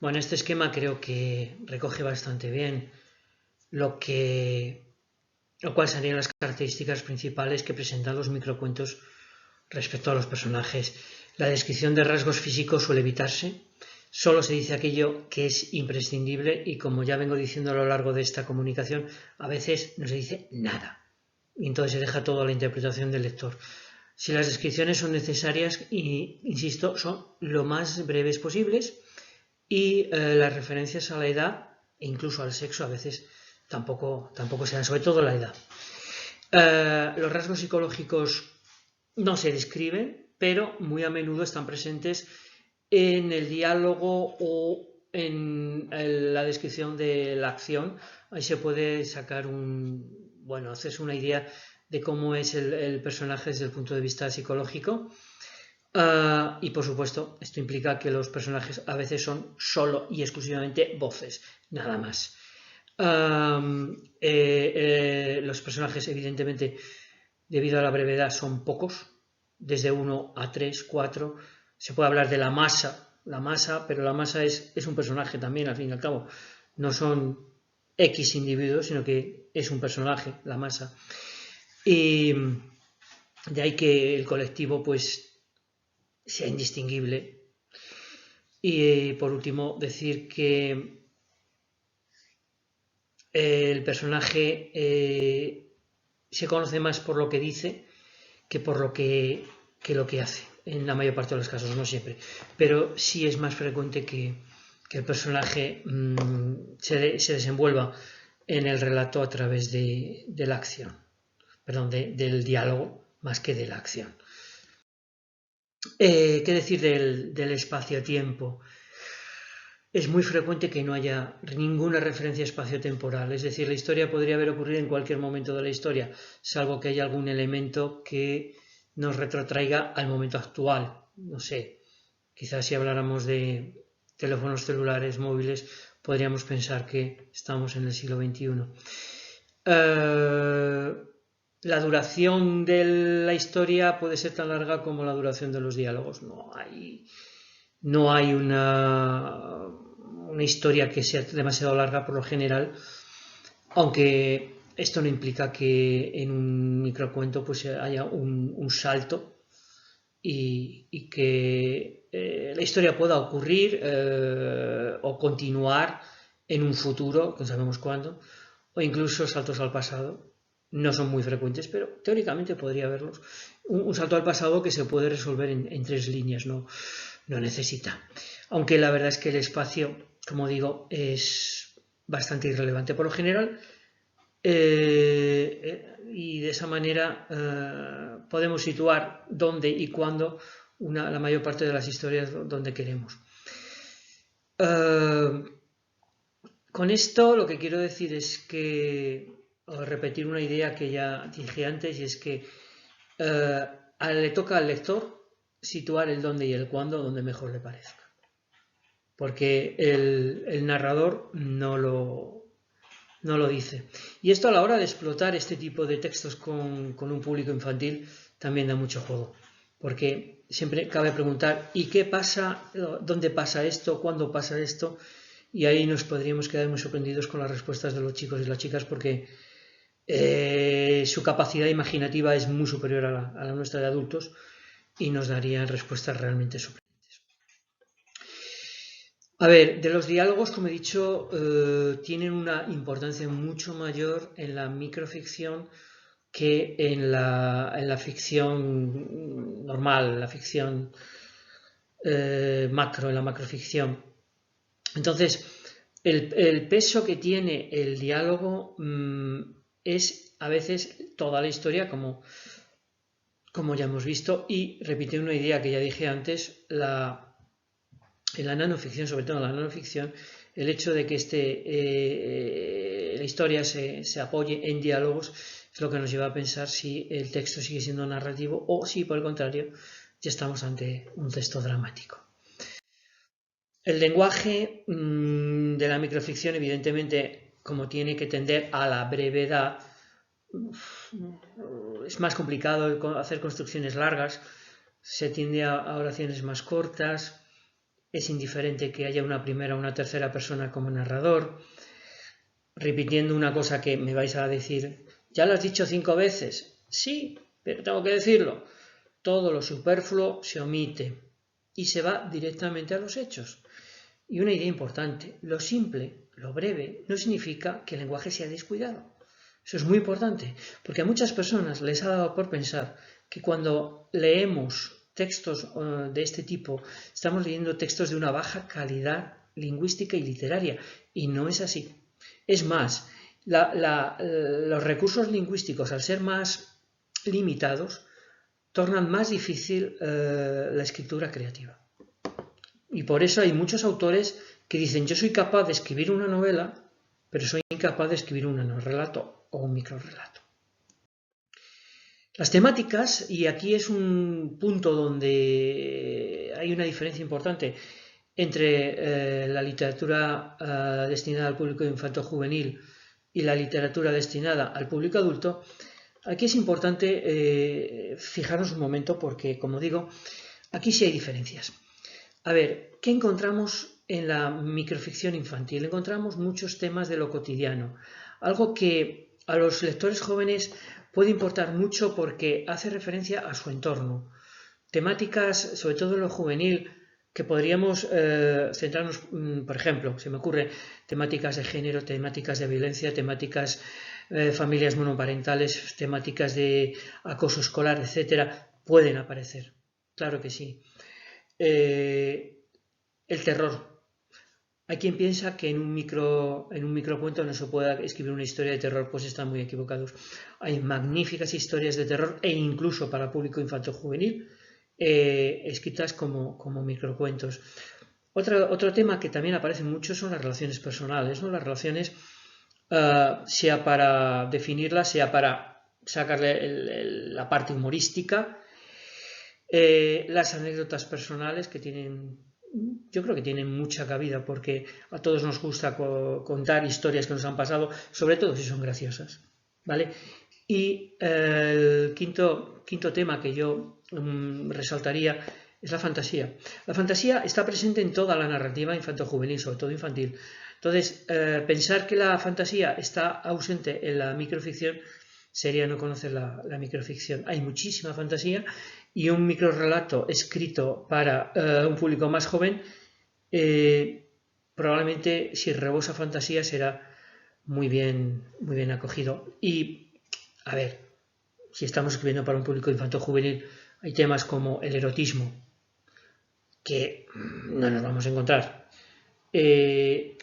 Bueno, este esquema creo que recoge bastante bien lo cual serían las características principales que presentan los microcuentos respecto a los personajes. La descripción de rasgos físicos suele evitarse. Solo se dice aquello que es imprescindible y, como ya vengo diciendo a lo largo de esta comunicación, a veces no se dice nada. Y entonces se deja todo a la interpretación del lector. Si las descripciones son necesarias, insisto, son lo más breves posibles, y las referencias a la edad e incluso al sexo a veces tampoco se dan, sobre todo la edad. Los rasgos psicológicos no se describen, pero muy a menudo están presentes en el diálogo o en la descripción de la acción. Ahí se puede sacar hacerse una idea de cómo es el personaje desde el punto de vista psicológico. Y por supuesto, esto implica que los personajes a veces son solo y exclusivamente voces, nada más. Los personajes, evidentemente, debido a la brevedad, son pocos, desde 1 a 3, 4. Se puede hablar de la masa la masa, pero la masa es un personaje también, al fin y al cabo. No son X individuos, sino que es un personaje, la masa. Y de ahí que el colectivo pues sea indistinguible. Y por último, decir que el personaje se conoce más por lo que dice que por lo que hace, en la mayor parte de los casos, no siempre. Pero sí es más frecuente que el personaje se desenvuelva en el relato a través de la acción, perdón, del diálogo más que de la acción. ¿Qué decir del espacio-tiempo? Es muy frecuente que no haya ninguna referencia espaciotemporal, es decir, la historia podría haber ocurrido en cualquier momento de la historia, salvo que haya algún elemento que nos retrotraiga al momento actual. No sé, quizás si habláramos de teléfonos celulares móviles, podríamos pensar que estamos en el siglo XXI. La duración de la historia puede ser tan larga como la duración de los diálogos. No hay una historia que sea demasiado larga por lo general, aunque esto no implica que en un microcuento pues haya un salto y que la historia pueda ocurrir o continuar en un futuro, que no sabemos cuándo, o incluso saltos al pasado. No son muy frecuentes, pero teóricamente podría haberlos. Un salto al pasado que se puede resolver en 3 líneas, no necesita. Aunque la verdad es que el espacio, como digo, es bastante irrelevante por lo general, y de esa manera podemos situar dónde y cuándo la mayor parte de las historias donde queremos. Con esto lo que quiero decir es que, o repetir una idea que ya dije antes, y es que le toca al lector situar el dónde y el cuándo donde mejor le parezca. Porque el narrador no lo dice. Y esto a la hora de explotar este tipo de textos con un público infantil también da mucho juego. Porque siempre cabe preguntar, ¿y qué pasa? ¿Dónde pasa esto? ¿Cuándo pasa esto? Y ahí nos podríamos quedar muy sorprendidos con las respuestas de los chicos y las chicas porque su capacidad imaginativa es muy superior a la nuestra de adultos y nos darían respuestas realmente sorprendentes. A ver, de los diálogos, como he dicho, tienen una importancia mucho mayor en la microficción que en la ficción normal, la ficción macro, en la macroficción. Entonces, el peso que tiene el diálogo es a veces toda la historia, como ya hemos visto, y repite una idea que ya dije antes, en la nanoficción, sobre todo en la nanoficción, el hecho de que la historia se apoye en diálogos es lo que nos lleva a pensar si el texto sigue siendo narrativo o si, por el contrario, ya estamos ante un texto dramático. El lenguaje de la microficción, evidentemente, como tiene que tender a la brevedad, es más complicado hacer construcciones largas, se tiende a oraciones más cortas, es indiferente que haya una primera o una tercera persona como narrador, repitiendo una cosa que me vais a decir, ¿ya lo has dicho 5 veces? Sí, pero tengo que decirlo. Todo lo superfluo se omite y se va directamente a los hechos. Y una idea importante, lo simple, lo breve, no significa que el lenguaje sea descuidado. Eso es muy importante, porque a muchas personas les ha dado por pensar que cuando leemos textos de este tipo, estamos leyendo textos de una baja calidad lingüística y literaria, y no es así. Es más, los recursos lingüísticos, al ser más limitados, tornan más difícil la escritura creativa. Y por eso hay muchos autores que dicen, yo soy capaz de escribir una novela, pero soy incapaz de escribir un relato o un microrrelato. Las temáticas, y aquí es un punto donde hay una diferencia importante entre la literatura destinada al público infanto-juvenil y la literatura destinada al público adulto, aquí es importante fijarnos un momento porque, como digo, aquí sí hay diferencias. A ver, ¿qué encontramos en la microficción infantil? Encontramos muchos temas de lo cotidiano, algo que a los lectores jóvenes puede importar mucho porque hace referencia a su entorno. Temáticas, sobre todo en lo juvenil, que podríamos centrarnos, por ejemplo, se me ocurre temáticas de género, temáticas de violencia, temáticas familias monoparentales, temáticas de acoso escolar, etcétera, pueden aparecer. Claro que sí. El terror. Hay quien piensa que en un microcuento no se pueda escribir una historia de terror, pues están muy equivocados. Hay magníficas historias de terror e incluso para público infanto-juvenil escritas como microcuentos. Otro tema que también aparece mucho son las relaciones personales, ¿no? Las relaciones, sea para definirlas, sea para sacarle la parte humorística, las anécdotas personales que tienen, yo creo que tienen mucha cabida porque a todos nos gusta contar historias que nos han pasado, sobre todo si son graciosas, ¿vale? Y el quinto tema que yo resaltaría es la fantasía. La fantasía está presente en toda la narrativa infanto-juvenil, sobre todo infantil. Entonces, pensar que la fantasía está ausente en la microficción sería no conocer la microficción. Hay muchísima fantasía y un microrelato escrito para un público más joven, probablemente si rebosa fantasía será muy bien acogido. Y, a ver, si estamos escribiendo para un público infanto-juvenil, hay temas como el erotismo, que no nos vamos a encontrar.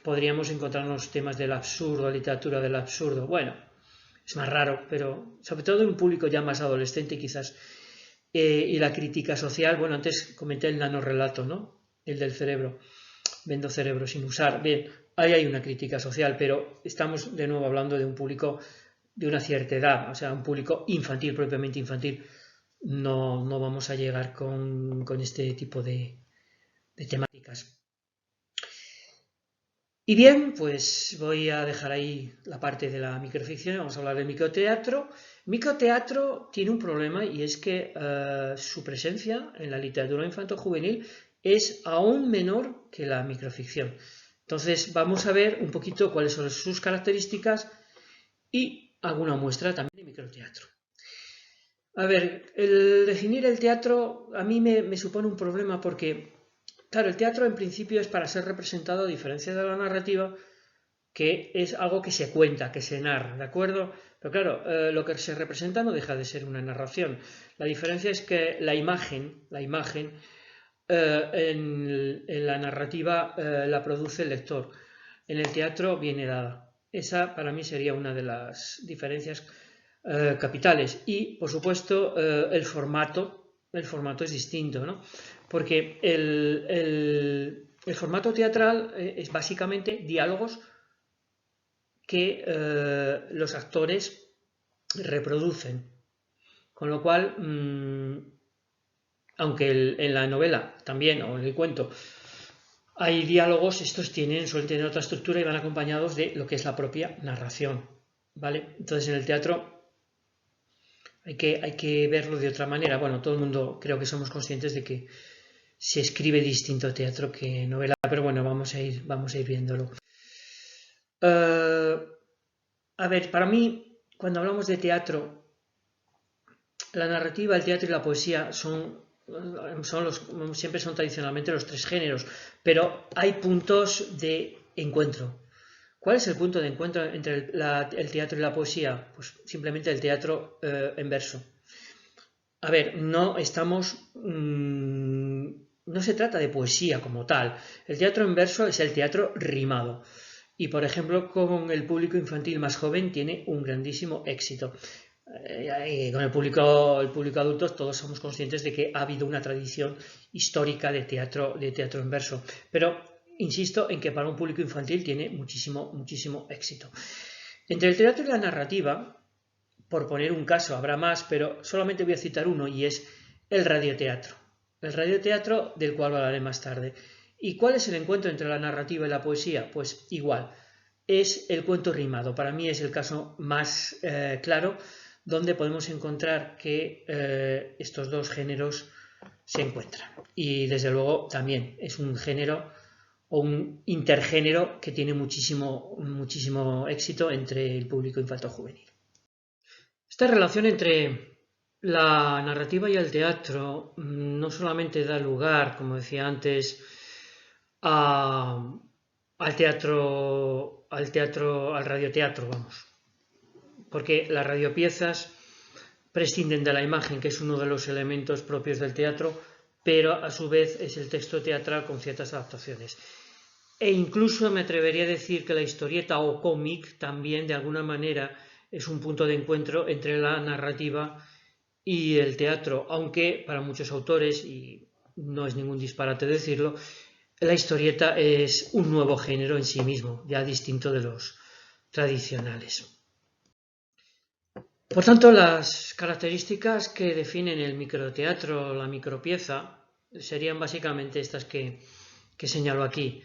Podríamos encontrarnos temas del absurdo, literatura del absurdo. Bueno, es más raro, pero sobre todo en un público ya más adolescente quizás. Y la crítica social, bueno, antes comenté el nanorrelato, ¿no? El del cerebro. Vendo cerebro sin usar. Bien, ahí hay una crítica social, pero estamos de nuevo hablando de un público de una cierta edad, o sea, un público infantil, propiamente infantil. No vamos a llegar con este tipo de temáticas. Y bien, pues voy a dejar ahí la parte de la microficción, vamos a hablar del microteatro. Microteatro tiene un problema y es que su presencia en la literatura infanto-juvenil es aún menor que la microficción. Entonces vamos a ver un poquito cuáles son sus características y alguna muestra también de microteatro. A ver, el definir el teatro a mí me supone un problema porque, claro, el teatro en principio es para ser representado a diferencia de la narrativa, que es algo que se cuenta, que se narra, ¿de acuerdo? Pero claro, lo que se representa no deja de ser una narración. La diferencia es que la imagen en la narrativa la produce el lector. En el teatro viene dada. Esa para mí sería una de las diferencias capitales. Y, por supuesto, el formato es distinto, ¿no? Porque el formato teatral es básicamente diálogos que los actores reproducen. Con lo cual, aunque en la novela también, o en el cuento, hay diálogos, estos suelen tener otra estructura y van acompañados de lo que es la propia narración, ¿vale? Entonces en el teatro hay que verlo de otra manera. Bueno, todo el mundo creo que somos conscientes de que se escribe distinto teatro que novela, pero bueno, vamos a ir viéndolo. A ver, para mí, cuando hablamos de teatro, la narrativa, el teatro y la poesía siempre son tradicionalmente los tres géneros, pero hay puntos de encuentro. ¿Cuál es el punto de encuentro entre el teatro y la poesía? Pues simplemente el teatro en verso. A ver, no se trata de poesía como tal. El teatro en verso es el teatro rimado. Y, por ejemplo, con el público infantil más joven tiene un grandísimo éxito. Con el público adulto todos somos conscientes de que ha habido una tradición histórica de teatro en verso. Pero insisto en que para un público infantil tiene muchísimo éxito. Entre el teatro y la narrativa, por poner un caso, habrá más, pero solamente voy a citar uno y es el radioteatro. El radioteatro del cual hablaré más tarde. ¿Y cuál es el encuentro entre la narrativa y la poesía? Pues igual, es el cuento rimado. Para mí es el caso más claro donde podemos encontrar que estos dos géneros se encuentran. Y desde luego también es un género o un intergénero que tiene muchísimo éxito entre el público infanto-juvenil. Esta relación entre la narrativa y el teatro no solamente da lugar, como decía antes, al radioteatro, vamos, porque las radiopiezas prescinden de la imagen, que es uno de los elementos propios del teatro, pero a su vez es el texto teatral con ciertas adaptaciones. E incluso me atrevería a decir que la historieta o cómic también de alguna manera es un punto de encuentro entre la narrativa y el teatro, aunque para muchos autores, y no es ningún disparate decirlo, la historieta es un nuevo género en sí mismo, ya distinto de los tradicionales. Por tanto, las características que definen el microteatro, la micropieza, serían básicamente estas que señalo aquí.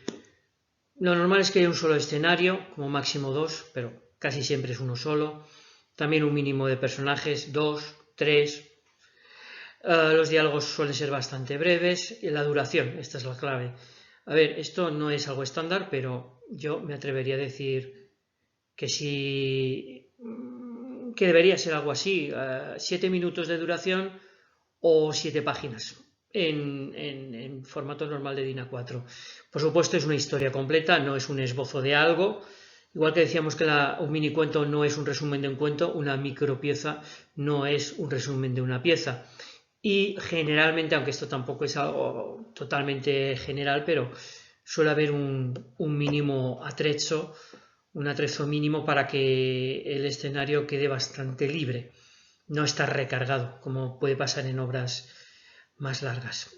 Lo normal es que haya un solo escenario, como máximo 2, pero casi siempre es uno solo. También un mínimo de personajes, 2, 3. Los diálogos suelen ser bastante breves. Y la duración, esta es la clave. A ver, esto no es algo estándar, pero yo me atrevería a decir que que debería ser algo así, 7 minutos de duración o 7 páginas en formato normal de DIN A4. Por supuesto es una historia completa, no es un esbozo de algo. Igual que decíamos que un minicuento no es un resumen de un cuento, una micropieza no es un resumen de una pieza. Y generalmente, aunque esto tampoco es algo totalmente general, pero suele haber un mínimo atrecho, un atrezo mínimo para que el escenario quede bastante libre. No está recargado, como puede pasar en obras más largas.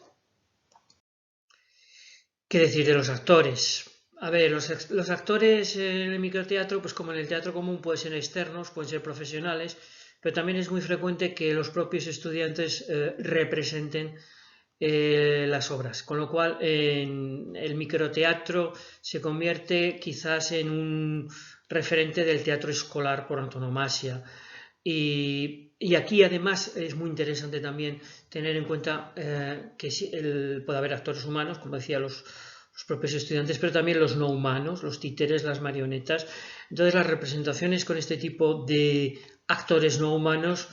¿Qué decir de los actores? A ver, los actores en el microteatro, pues como en el teatro común, pueden ser externos, pueden ser profesionales, pero también es muy frecuente que los propios estudiantes representen las obras, con lo cual en el microteatro se convierte quizás en un referente del teatro escolar por antonomasia. Y aquí además es muy interesante también tener en cuenta que puede haber actores humanos, como decía, los propios estudiantes, pero también los no humanos, los títeres, las marionetas. Entonces las representaciones con este tipo de actores no humanos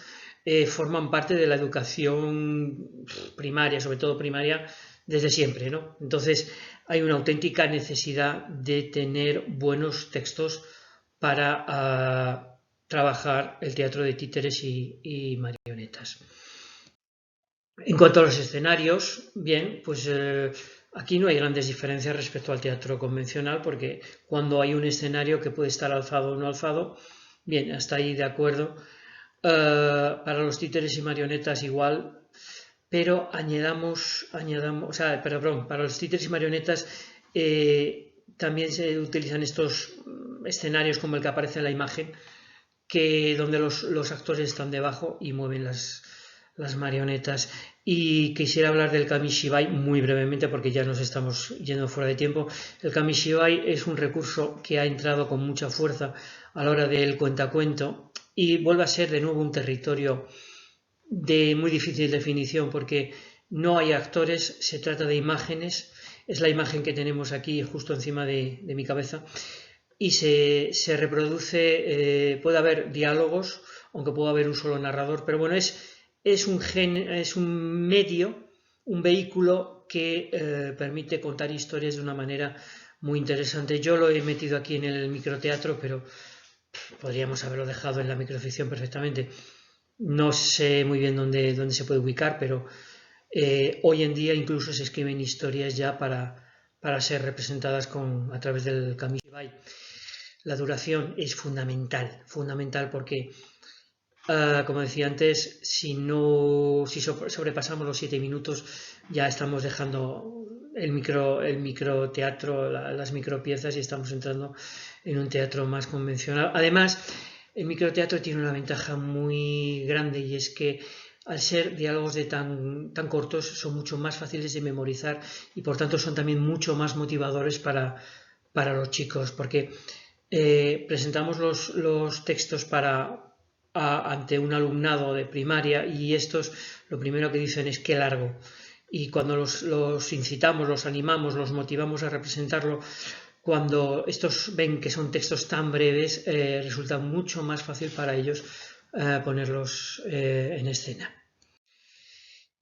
forman parte de la educación primaria, sobre todo primaria, desde siempre, ¿no? Entonces hay una auténtica necesidad de tener buenos textos para trabajar el teatro de títeres y marionetas. En cuanto a los escenarios, bien, pues aquí no hay grandes diferencias respecto al teatro convencional, porque cuando hay un escenario que puede estar alzado o no alzado, bien, hasta ahí de acuerdo. Para los títeres y marionetas igual, pero para los títeres y marionetas también se utilizan estos escenarios como el que aparece en la imagen, donde los actores están debajo y mueven las marionetas. Y quisiera hablar del kamishibai muy brevemente porque ya nos estamos yendo fuera de tiempo. El kamishibai es un recurso que ha entrado con mucha fuerza a la hora del cuentacuento y vuelve a ser de nuevo un territorio de muy difícil definición porque no hay actores, se trata de imágenes. Es la imagen que tenemos aquí justo encima de mi cabeza. Y se reproduce, puede haber diálogos, aunque pueda haber un solo narrador, pero bueno, es un medio, un vehículo que permite contar historias de una manera muy interesante. Yo lo he metido aquí en el microteatro, pero podríamos haberlo dejado en la microficción perfectamente. No sé muy bien dónde se puede ubicar, pero hoy en día incluso se escriben historias ya para ser representadas a través del kamishibai. La duración es fundamental porque, como decía antes, si sobrepasamos los 7 minutos ya estamos dejando el microteatro, las micropiezas y estamos entrando en un teatro más convencional. Además, el microteatro tiene una ventaja muy grande y es que al ser diálogos tan cortos son mucho más fáciles de memorizar y por tanto son también mucho más motivadores para los chicos porque presentamos los textos para ante un alumnado de primaria y estos lo primero que dicen es qué largo. Y cuando los incitamos, los animamos, los motivamos a representarlo, cuando estos ven que son textos tan breves, resulta mucho más fácil para ellos ponerlos en escena.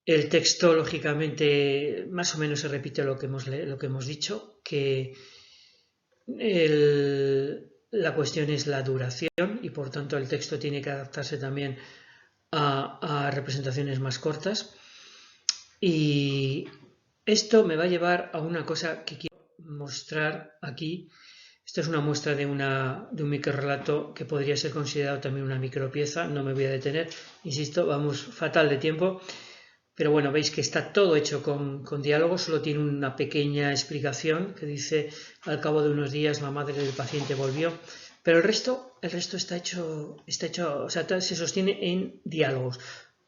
El texto, lógicamente, más o menos se repite lo que hemos dicho, que la cuestión es la duración y por tanto el texto tiene que adaptarse también a representaciones más cortas. Y esto me va a llevar a una cosa que quiero mostrar aquí. Esta es una muestra de un microrrelato que podría ser considerado también una micropieza. No me voy a detener, insisto, vamos fatal de tiempo. Pero bueno, veis que está todo hecho con diálogo, solo tiene una pequeña explicación que dice: al cabo de unos días la madre del paciente volvió. Pero el resto está hecho, o sea, se sostiene en diálogos.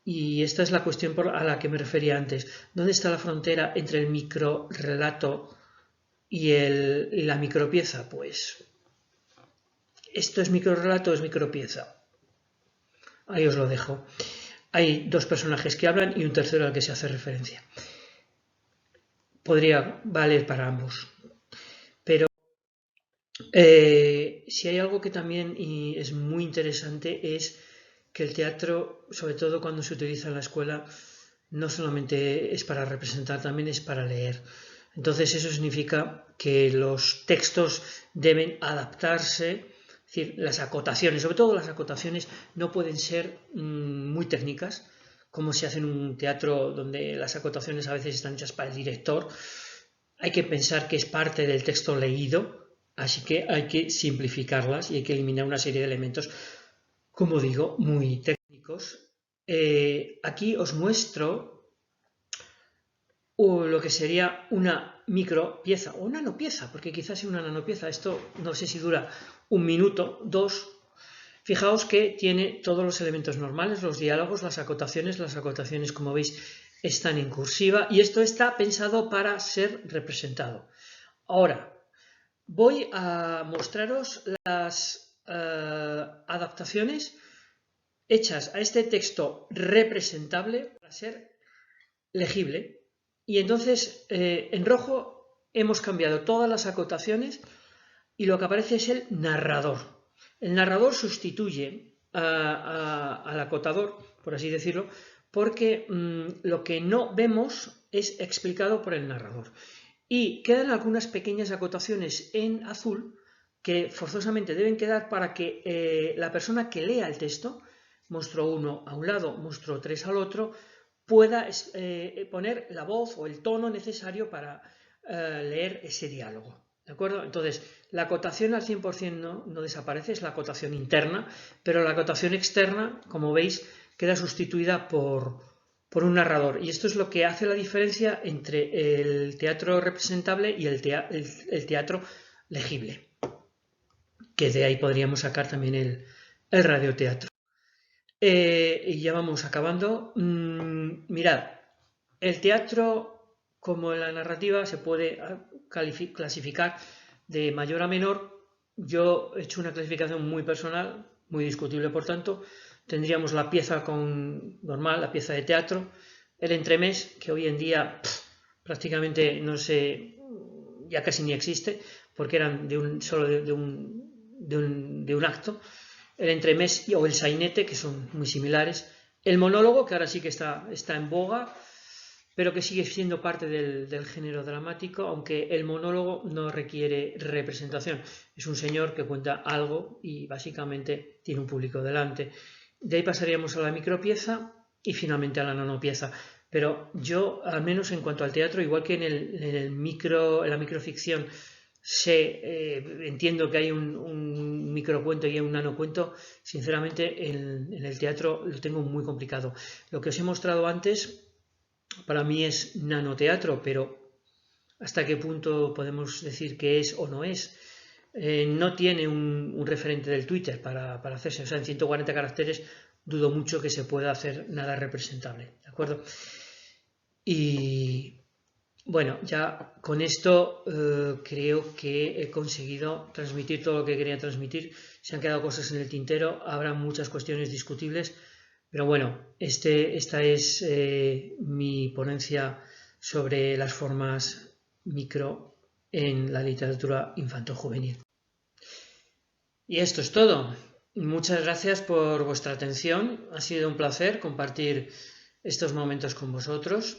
Y esta es la cuestión a la que me refería antes. ¿Dónde está la frontera entre el microrrelato y la micropieza? Pues esto es microrrelato o es micropieza. Ahí os lo dejo. Hay dos personajes que hablan y un tercero al que se hace referencia. Podría valer para ambos. Pero si hay algo que también es muy interesante es que el teatro, sobre todo cuando se utiliza en la escuela, no solamente es para representar, también es para leer. Entonces eso significa que los textos deben adaptarse. Es decir, las acotaciones, sobre todo las acotaciones, no pueden ser muy técnicas, como se hace en un teatro donde las acotaciones a veces están hechas para el director. Hay que pensar que es parte del texto leído, así que hay que simplificarlas y hay que eliminar una serie de elementos, como digo, muy técnicos. Aquí os muestro lo que sería una micropieza o nanopieza, porque quizás sea una nanopieza. Esto no sé si dura un minuto, dos. Fijaos que tiene todos los elementos normales, los diálogos, las acotaciones, como veis, están en cursiva y esto está pensado para ser representado. Ahora, voy a mostraros las adaptaciones hechas a este texto representable para ser legible. Y entonces, en rojo hemos cambiado todas las acotaciones y lo que aparece es el narrador. El narrador sustituye al acotador, por así decirlo, porque lo que no vemos es explicado por el narrador. Y quedan algunas pequeñas acotaciones en azul que forzosamente deben quedar para que la persona que lea el texto, monstruo 1 a un lado, monstruo 3 al otro, pueda poner la voz o el tono necesario para leer ese diálogo. ¿De acuerdo? Entonces, la acotación al 100% no desaparece, es la acotación interna, pero la acotación externa, como veis, queda sustituida por un narrador. Y esto es lo que hace la diferencia entre el teatro representable y el teatro legible. Que de ahí podríamos sacar también el radioteatro. Y ya vamos acabando. Mirad, el teatro, como en la narrativa, se puede clasificar de mayor a menor. Yo he hecho una clasificación muy personal, muy discutible por tanto. Tendríamos la pieza normal, la pieza de teatro, el entremés, que hoy en día prácticamente no sé, ya casi ni existe, porque eran solo de un acto. El entremés o el sainete, que son muy similares. El monólogo, que ahora sí que está en boga, pero que sigue siendo parte del género dramático, aunque el monólogo no requiere representación. Es un señor que cuenta algo y básicamente tiene un público delante. De ahí pasaríamos a la micropieza y finalmente a la nanopieza. Pero yo, al menos en cuanto al teatro, igual que en la microficción, entiendo que hay un microcuento y un nanocuento, sinceramente en el teatro lo tengo muy complicado. Lo que os he mostrado antes para mí es nanoteatro, pero ¿hasta qué punto podemos decir que es o no es? No tiene un referente del Twitter para hacerse, o sea, en 140 caracteres dudo mucho que se pueda hacer nada representable, ¿de acuerdo? Y Bueno, ya con esto creo que he conseguido transmitir todo lo que quería transmitir. Se han quedado cosas en el tintero, habrá muchas cuestiones discutibles, pero bueno, esta es mi ponencia sobre las formas micro en la literatura infanto-juvenil. Y esto es todo. Muchas gracias por vuestra atención. Ha sido un placer compartir estos momentos con vosotros.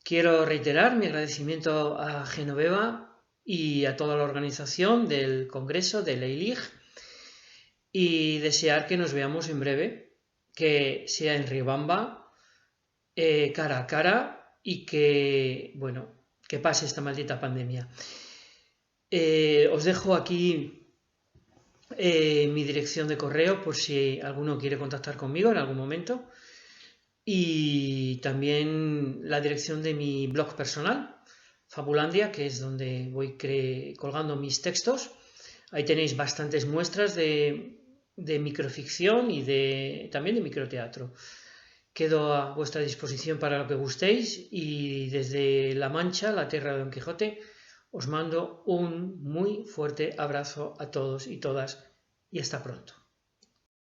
Quiero reiterar mi agradecimiento a Genoveva y a toda la organización del Congreso de Leilig y desear que nos veamos en breve, que sea en Riobamba, cara a cara y que, bueno, que pase esta maldita pandemia. Os dejo aquí mi dirección de correo por si alguno quiere contactar conmigo en algún momento y también la dirección de mi blog personal, Fabulandia, que es donde voy colgando mis textos. Ahí tenéis bastantes muestras de microficción y también de microteatro. Quedo a vuestra disposición para lo que gustéis y desde La Mancha, la tierra de Don Quijote, os mando un muy fuerte abrazo a todos y todas y hasta pronto.